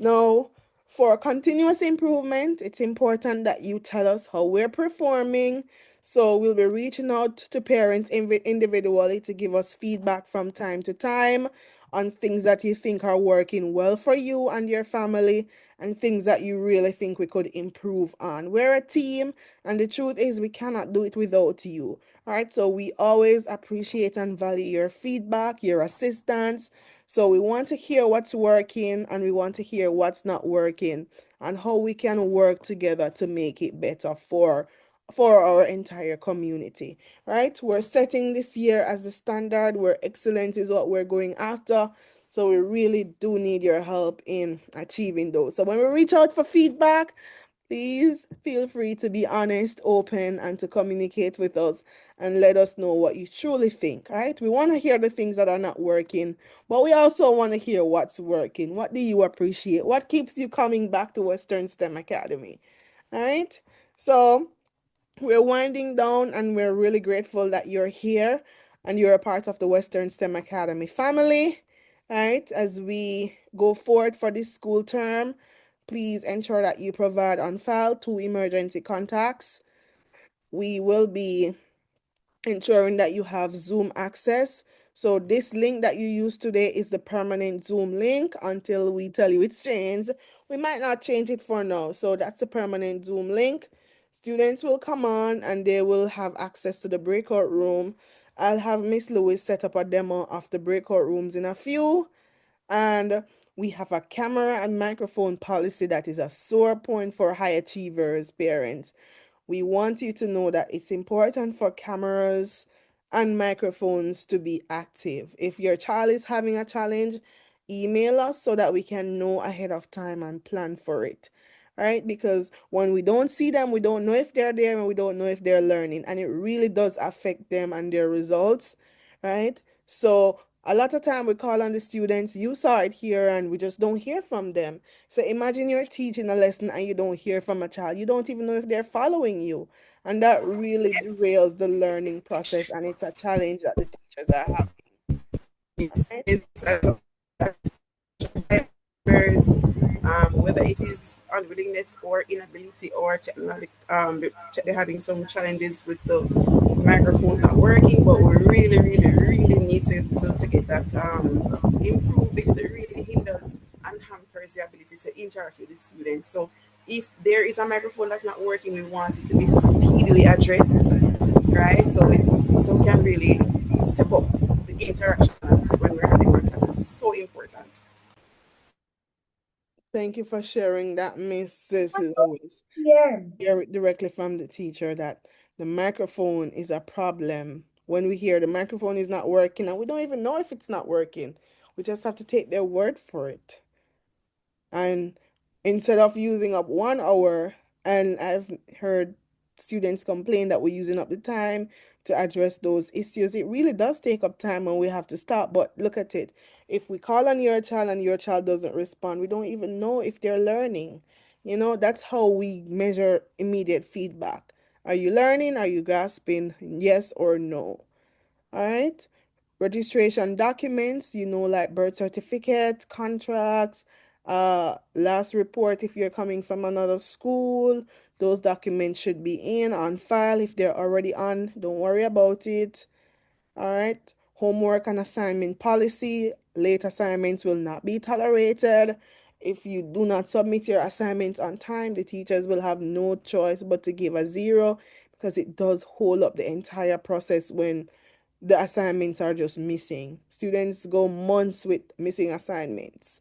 Now, for continuous improvement, it's important that you tell us how we're performing. So we'll be reaching out to parents individually to give us feedback from time to time on things that you think are working well for you and your family, and things that you really think we could improve on. We're a team, and the truth is we cannot do it without you. All right, so we always appreciate and value your feedback, your assistance. So we want to hear what's working, and we want to hear what's not working, and how we can work together to make it better for our entire community, right? We're setting this year as the standard where excellence is what we're going after. So we really do need your help in achieving those. So when we reach out for feedback, please feel free to be honest, open, and to communicate with us and let us know what you truly think, right? We want to hear the things that are not working, but we also want to hear what's working. What do you appreciate? What keeps you coming back to Western STEM Academy? All right. So we're winding down, and we're really grateful that you're here and you're a part of the Western STEM Academy family. Right, as we go forward for this school term, please ensure that you provide on file 2 emergency contacts. We will be ensuring that you have Zoom access. So this link that you use today is the permanent Zoom link until we tell you it's changed. We might not change it for now. So that's the permanent Zoom link. Students will come on and they will have access to the breakout room. I'll have Miss Lewis set up a demo of the breakout rooms in a few. And we have a camera and microphone policy that is a sore point for high achievers, parents. We want you to know that it's important for cameras and microphones to be active. If your child is having a challenge, email us so that we can know ahead of time and plan for it. Right? Because when we don't see them, we don't know if they're there, and we don't know if they're learning. And it really does affect them and their results. Right? So A lot of time we call on the students, you saw it here, and we just don't hear from them. So imagine you're teaching a lesson and you don't hear from a child. You don't even know if they're following you. And that really derails the learning process, and it's a challenge that the teachers are having. Whether it is unwillingness or inability or technology, they're having some challenges with the microphones not working, but we really need to get that improved, because it really hinders and hampers your ability to interact with the students. So if there is a microphone that's not working, we want it to be speedily addressed, right? So we can really step up the interactions when we're having our classes. It's so important. Thank you for sharing that, Mrs. Lewis. Hear it directly from the teacher that the microphone is a problem. When we hear the microphone is not working, and we don't even know if it's not working, we just have to take their word for it. And instead of using up 1 hour, and I've heard students complain that we're using up the time to address those issues, it really does take up time and we have to stop. But look at it. If we call on your child and your child doesn't respond, we don't even know if they're learning. That's how we measure immediate feedback. Are you learning? Are you grasping? Yes or no? All right. Registration documents, like birth certificate, contracts, last report if you're coming from another school. Those documents should be in on file. If they're already on, don't worry about it. All right. Homework and assignment policy. Late assignments will not be tolerated. If you do not submit your assignments on time, the teachers will have no choice but to give a 0, because it does hold up the entire process when the assignments are just missing. Students go months with missing assignments.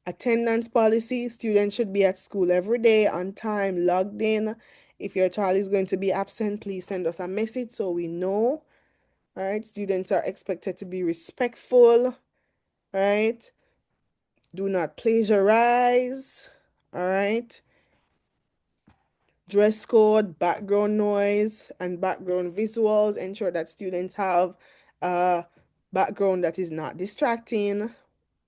Attendance policy, students should be at school every day on time, logged in. If your child is going to be absent, please send us a message so we know. All right, students are expected to be respectful, right? Do not plagiarize, all right? Dress code, background noise, and background visuals. Ensure that students have a background that is not distracting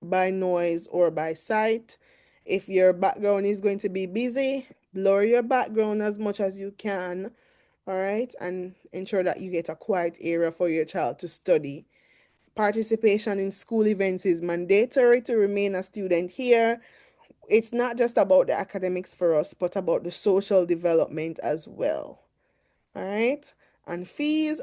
by noise or by sight. If your background is going to be busy, blur your background as much as you can, all right? And ensure that you get a quiet area for your child to study. Participation in school events is mandatory to remain a student here. It's not just about the academics for us, but about the social development as well. All right. And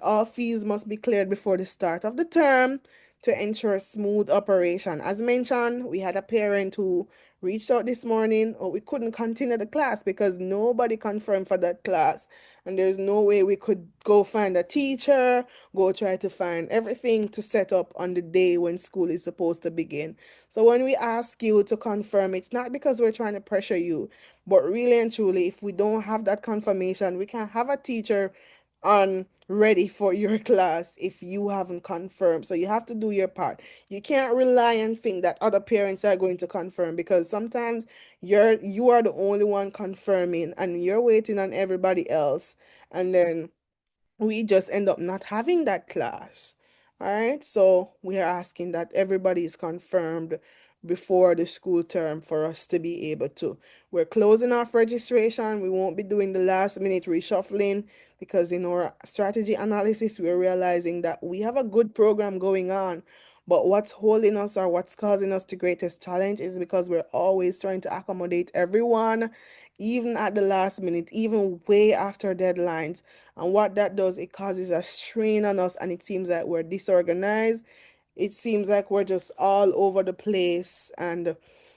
all fees must be cleared before the start of the term to ensure smooth operation. As mentioned, we had a parent who reached out this morning, or we couldn't continue the class because nobody confirmed for that class. And there's no way we could go find a teacher, go try to find everything to set up on the day when school is supposed to begin. So when we ask you to confirm, it's not because we're trying to pressure you, but really and truly, if we don't have that confirmation, we can have a teacher on ready for your class if you haven't confirmed. So you have to do your part. You can't rely and think that other parents are going to confirm, because sometimes you are the only one confirming and you're waiting on everybody else, and then we just end up not having that class. All right, so we are asking that everybody is confirmed before the school term for us to be able to. We're closing off registration. We won't be doing the last minute reshuffling, because in our strategy analysis, we're realizing that we have a good program going on. But what's holding us, or what's causing us the greatest challenge, is because we're always trying to accommodate everyone, even at the last minute, even way after deadlines. And what that does, it causes a strain on us, and it seems like we're disorganized. It seems like we're just all over the place, and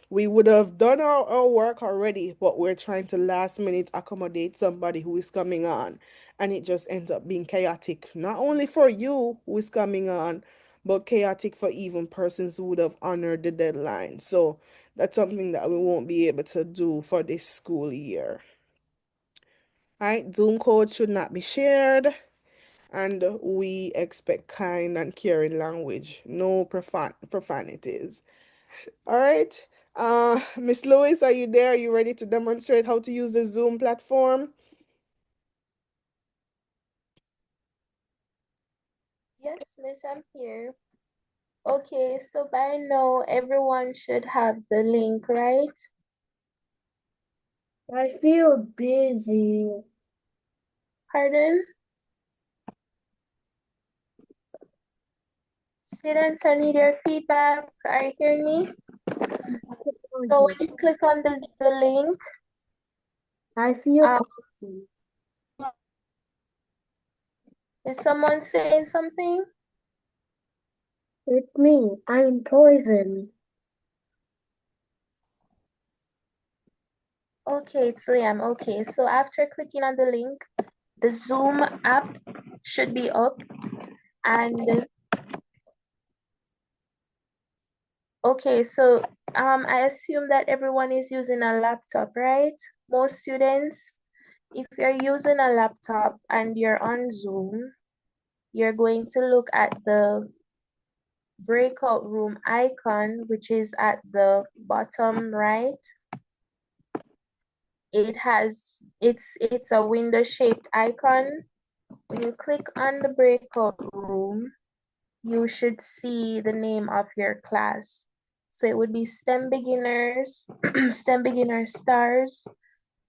we would have done our work already, but we're trying to last minute accommodate somebody who is coming on. And it just ends up being chaotic, not only for you who is coming on, but chaotic for even persons who would have honored the deadline. So that's something that we won't be able to do for this school year. All right, Zoom code should not be shared, and we expect kind and caring language, no profanities. All right, Miss Lewis, are you there? Are you ready to demonstrate how to use the Zoom platform? Yes, Miss, I'm here. Okay, so by now everyone should have the link, right? I feel busy. Pardon? Students, I need your feedback. Are you hearing me? So when you click on the link, I feel is someone saying something? it's me. I'm poison. Okay, it's Liam. Okay, so after clicking on the link, the Zoom app should be up. And okay, so I assume that everyone is using a laptop, right? Most students, if you're using a laptop and you're on Zoom, you're going to look at the breakout room icon, which is at the bottom right. It's a window shaped icon. When you click on the breakout room, you should see the name of your class. So it would be STEM beginners, STEM beginner stars,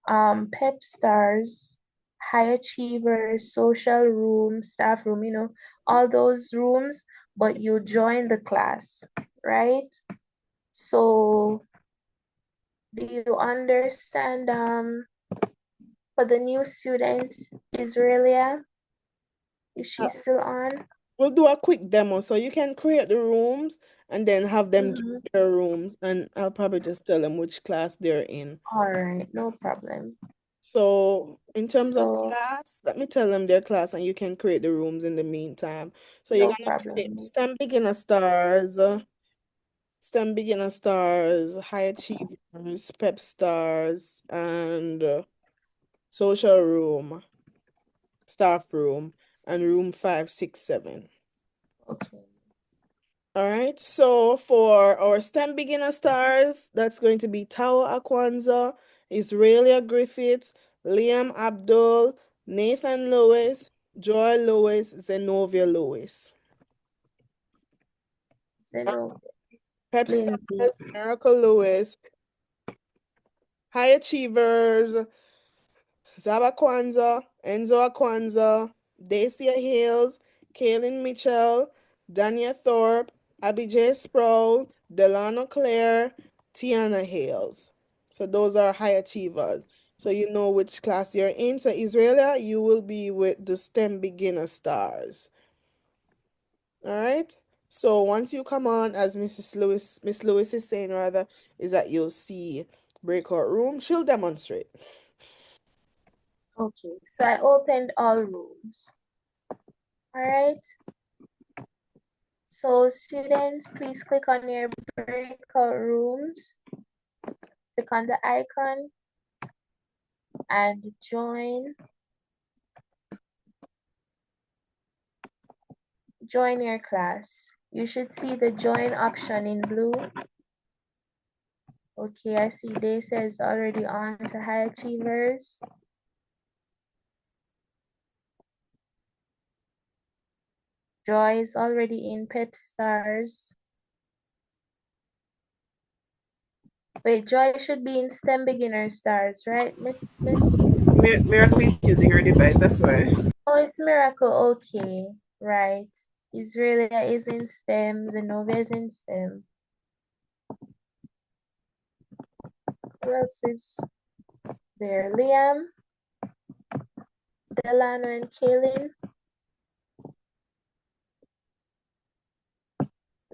PEP stars, high achievers, social room, staff room, all those rooms, but you join the class, right? So do you understand for the new student, Israelia? Is she still on? We'll do a quick demo. So you can create the rooms and then have them join Mhm. their rooms. And I'll probably just tell them which class they're in. All right, no problem. So in terms of So class, let me tell them their class and you can create the rooms in the meantime. So you're no gonna create problem. STEM beginner stars, high achievers, PEP stars, and social room, staff room, and room 567. Okay. All right, so for our STEM beginner stars, that's going to be Tawa Akwanza, Israelia Griffiths, Liam Abdul, Nathan Lewis, Joy Lewis, Zenobia Lewis. Pep Lindsay. Stars, Miracle Lewis, High Achievers, Zaba Kwanza, Enzo Akwanza, Dacia Hills, Kaylin Mitchell, Dania Thorpe, Abijay Sproul, Delano Claire, Tiana Hales. So those are high achievers. So you know which class you're in. So Israelia, you will be with the STEM beginner stars. All right. So once you come on, as Miss Lewis is saying rather, is that you'll see breakout room. She'll demonstrate. Okay, so I opened all rooms. All right. So students, please click on your breakout rooms. Click on the icon and join your class. You should see the join option in blue. Okay, I see Day says already on to high achievers. Joy is already in Pep Stars. Wait, Joy should be in STEM beginner stars, right, Miss? Miracle is using her device, that's why. Oh, it's Miracle. Okay, right. Israelia is in STEM. Zenobia is in STEM. Who else is there? Liam, Delano, and Kaylin.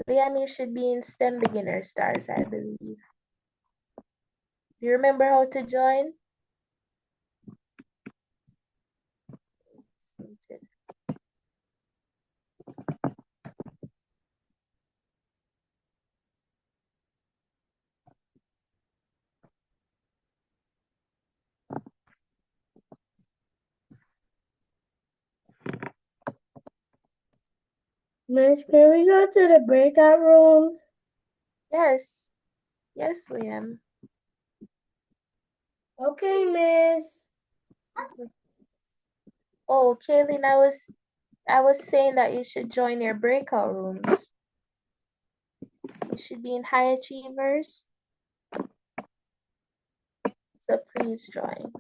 Liam, you should be in STEM beginner stars, I believe. Do you remember how to join? It's muted. Miss, can we go to the breakout room? Yes. Yes, Liam. Okay, Miss. Oh, Kaylin, I was saying that you should join your breakout rooms. You should be in High Achievers. So please join.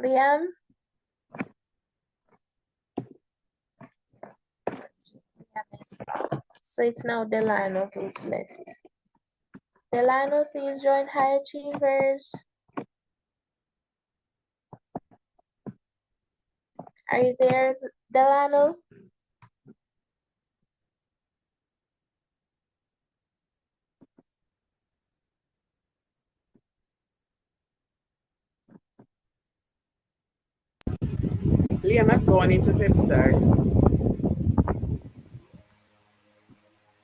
Liam? So it's now Delano who's left. Delano, please join High Achievers. Are you there, Delano? Liam has gone into Pep Stars.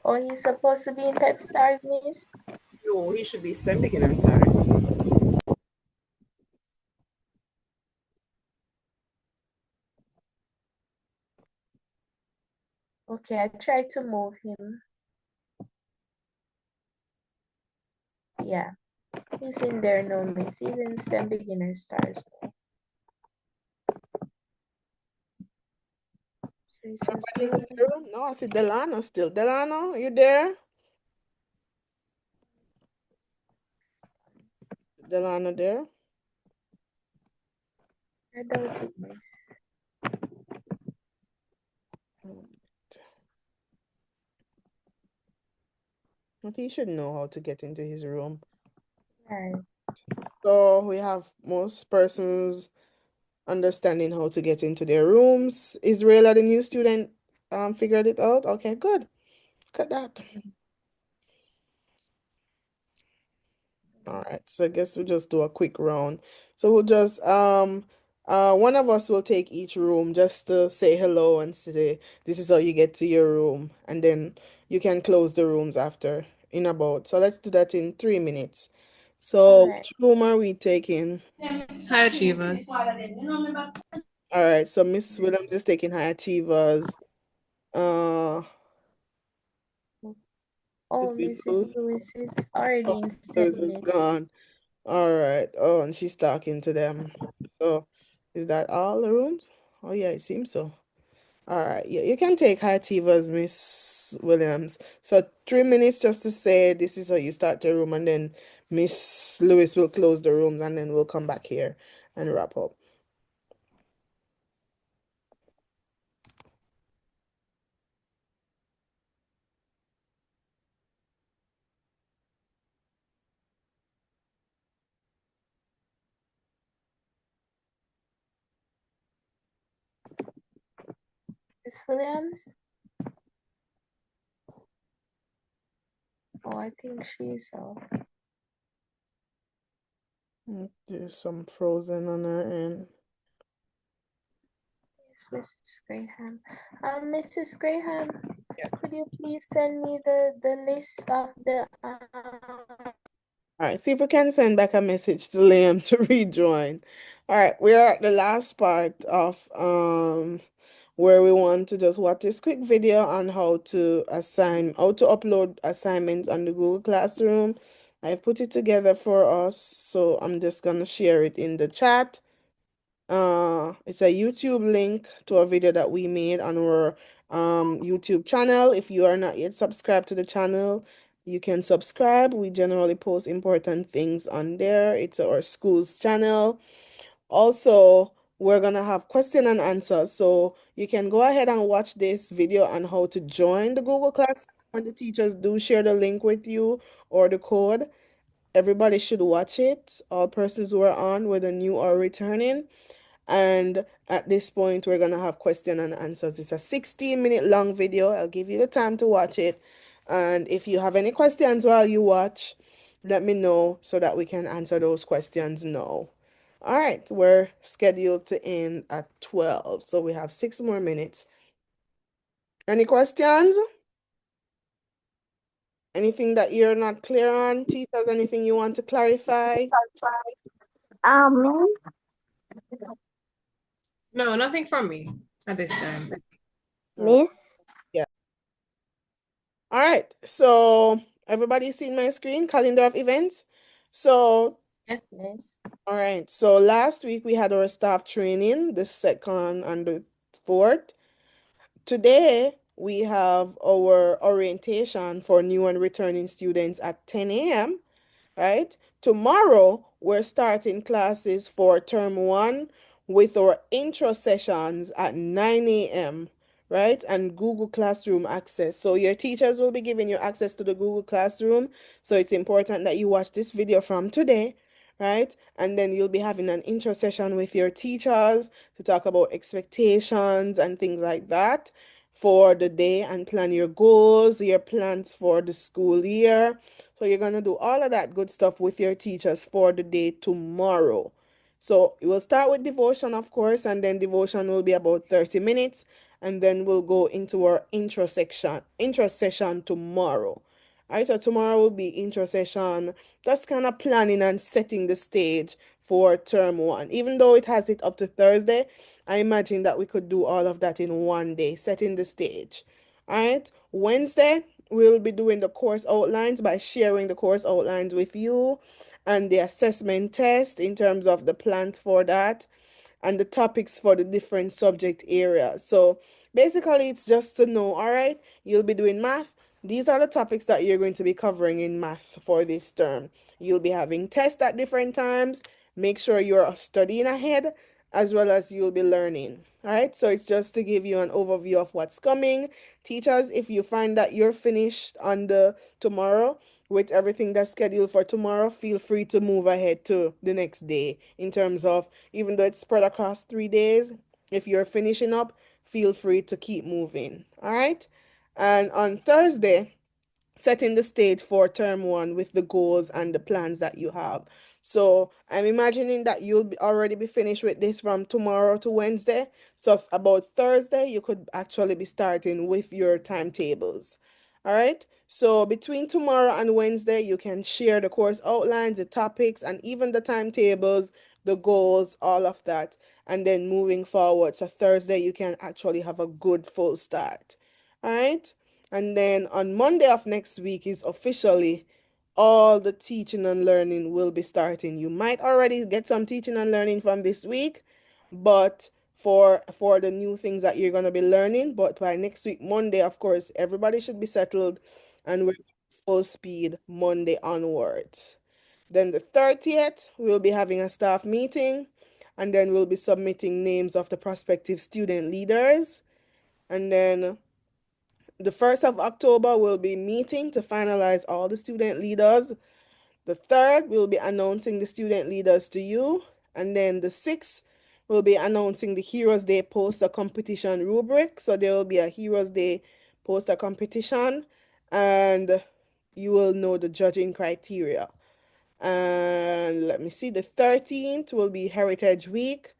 Oh, he's supposed to be in Pep Stars, Miss? No, he should be STEM Beginner Stars. Okay, I tried to move him. Yeah, he's in there now, Miss. He's in STEM Beginner Stars. So you can Nobody's in the room? No, I see Delano still. Delano, you there? Delano there? I doubt it, Miss. But he should know how to get into his room. Right. So we have most persons understanding how to get into their rooms. Israel, the new student, figured it out. Okay, good. Look at that. All right, so I guess we'll just do a quick round. So we'll just one of us will take each room just to say hello and say this is how you get to your room, and then you can close the rooms after in about. So let's do that in 3 minutes. So All right. which room are we taking? High Achievers. All right, so Miss Williams is taking High Achievers. Oh, Did we Mrs. lose? Lewis is already Oh, in STEM, Lewis is Miss. gone. All right. Oh, and she's talking to them. So is that all the rooms? Oh yeah, it seems so. All right. Yeah, you can take High Achievers, Miss Williams. So 3 minutes just to say this is how you start the room, and then Miss Lewis will close the rooms, and then we'll come back here and wrap up. Miss Williams? Oh, I think she's off. There's some frozen on her end. Yes, Mrs. Graham. Mrs. Graham, Yes. could you please send me the list of the All right, see if we can send back a message to Liam to rejoin. All right, we are at the last part of where we want to just watch this quick video on how to upload assignments on the Google Classroom. I've put it together for us, so I'm just gonna share it in the chat. It's a YouTube link to a video that we made on our YouTube channel. If you are not yet subscribed to the channel, you can subscribe. We generally post important things on there. It's our school's channel. Also, we're gonna have question and answer. So you can go ahead and watch this video on how to join the Google Classroom, and the teachers do share the link with you or the code. Everybody should watch it. All persons who are on, whether new or returning. And at this point, we're gonna have question and answers. It's a 16-minute long video. I'll give you the time to watch it. And if you have any questions while you watch, let me know so that we can answer those questions now. All right, we're scheduled to end at 12, so we have 6 more minutes. Any questions? Anything that you're not clear on, teachers? Anything you want to clarify? Me? No, nothing from me at this time. Miss? Yeah. All right. So everybody seen my screen, calendar of events? So Yes, miss. all right. So last week we had our staff training, the 2nd and the 4th. Today we have our orientation for new and returning students at 10 a.m. Right? Tomorrow we're starting classes for term 1 with our intro sessions at 9 a.m. Right? And Google Classroom access. So your teachers will be giving you access to the Google Classroom. So it's important that you watch this video from today, right? And then you'll be having an intro session with your teachers to talk about expectations and things like that for the day and plan your goals, your plans for the school year. So you're going to do all of that good stuff with your teachers for the day tomorrow. So we'll start with devotion, of course, and then devotion will be about 30 minutes, and then we'll go into our intro session tomorrow. All right, so tomorrow will be intro session, just kind of planning and setting the stage for term 1. Even though it has it up to Thursday, I imagine that we could do all of that in one day, setting the stage. All right, Wednesday, we'll be doing the course outlines by sharing the course outlines with you and the assessment test in terms of the plans for that and the topics for the different subject areas. So basically, it's just to know, all right, you'll be doing math. These are the topics that you're going to be covering in math for this term. You'll be having tests at different times. Make sure you're studying ahead as well as you'll be learning. All right, so it's just to give you an overview of what's coming. Teachers, if you find that you're finished on the tomorrow with everything that's scheduled for tomorrow, feel free to move ahead to the next day in terms of, even though it's spread across 3 days, if you're finishing up, feel free to keep moving. All right. And on Thursday, setting the stage for term 1 with the goals and the plans that you have. So I'm imagining that you'll already be finished with this from tomorrow to Wednesday. So about Thursday, you could actually be starting with your timetables. All right. So between tomorrow and Wednesday, you can share the course outlines, the topics, and even the timetables, the goals, all of that. And then moving forward, so Thursday, you can actually have a good full start. All right. And then on Monday of next week is officially all the teaching and learning will be starting. You might already get some teaching and learning from this week, but for the new things that you're going to be learning, but by next week, Monday, of course, everybody should be settled and we're full speed Monday onwards. Then the 30th, we'll be having a staff meeting, and then we'll be submitting names of the prospective student leaders. And then the 1st of October, we'll be meeting to finalize all the student leaders. The 3rd, we'll be announcing the student leaders to you. And then the 6th, we'll be announcing the Heroes Day poster competition rubric. So there will be a Heroes Day poster competition, and you will know the judging criteria. And let me see, the 13th will be Heritage Week.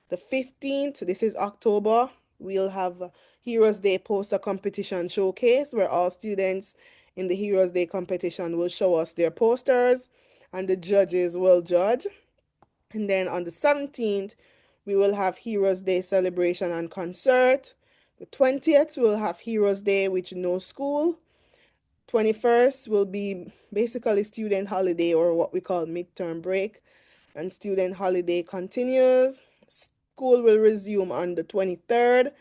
The 15th, this is October, we'll have Heroes Day poster competition showcase where all students in the Heroes Day competition will show us their posters and the judges will judge. And then on the 17th, we will have Heroes Day celebration and concert. The 20th, we'll have Heroes Day with no school. 21st will be basically student holiday, or what we call midterm break, and student holiday continues. School will resume on the 23rd,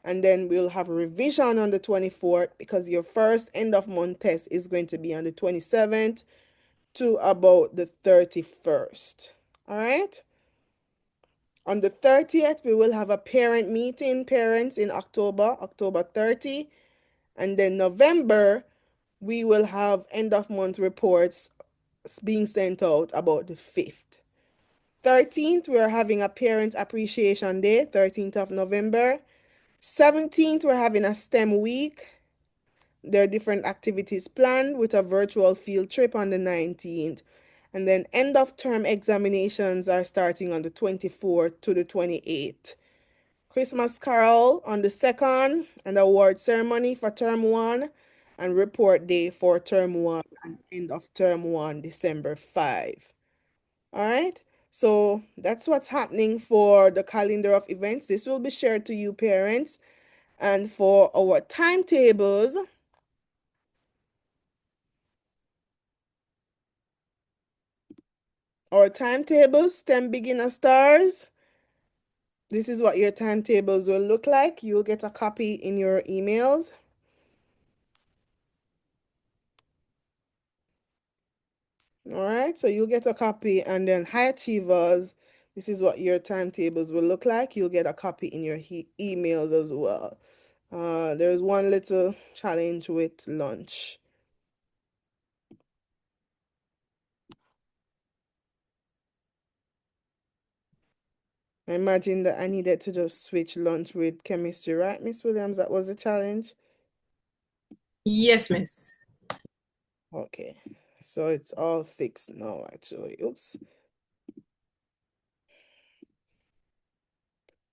and then we'll have revision on the 24th because your first end of month test is going to be on the 27th to about the 31st. All right. On the 30th, we will have a parent meeting, parents in October 30. And then November, we will have end of month reports being sent out about the 5th. 13th, we're having a Parent Appreciation Day, 13th of November. 17th, we're having a STEM week. There are different activities planned with a virtual field trip on the 19th. And then end of term examinations are starting on the 24th to the 28th. Christmas Carol on the 2nd, and award ceremony for term 1. and report day for term 1 and end of term 1, December 5. All right. So that's what's happening for the calendar of events. This will be shared to you parents. And for our timetables, STEM beginner stars, this is what your timetables will look like. You'll get a copy in your emails. All right, so you'll get a copy, and then high achievers, this is what your timetables will look like. You'll get a copy in your emails as well. There's one little challenge with lunch. I imagine that I needed to just switch lunch with chemistry, right, Miss Williams? That was a challenge? Yes, Miss. Okay, so it's all fixed now, actually. Oops.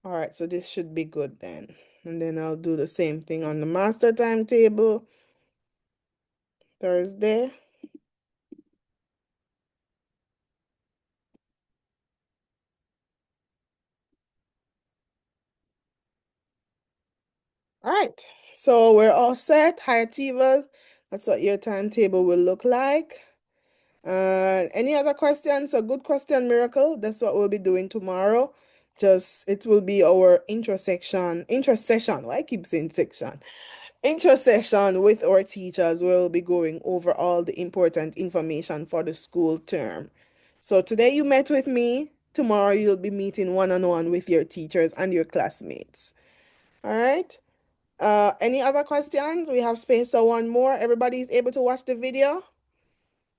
All right, so this should be good then. And then I'll do the same thing on the master timetable, Thursday. All right, so we're all set. High achievers, that's what your timetable will look like. Any other questions? A good question, Miracle. That's what we'll be doing tomorrow. It will be our introsession. Why I keep saying section? Introsession with our teachers. We'll be going over all the important information for the school term. So today you met with me. Tomorrow you'll be meeting one-on-one with your teachers and your classmates. All right. Any other questions? We have space for one more. Everybody is able to watch the video?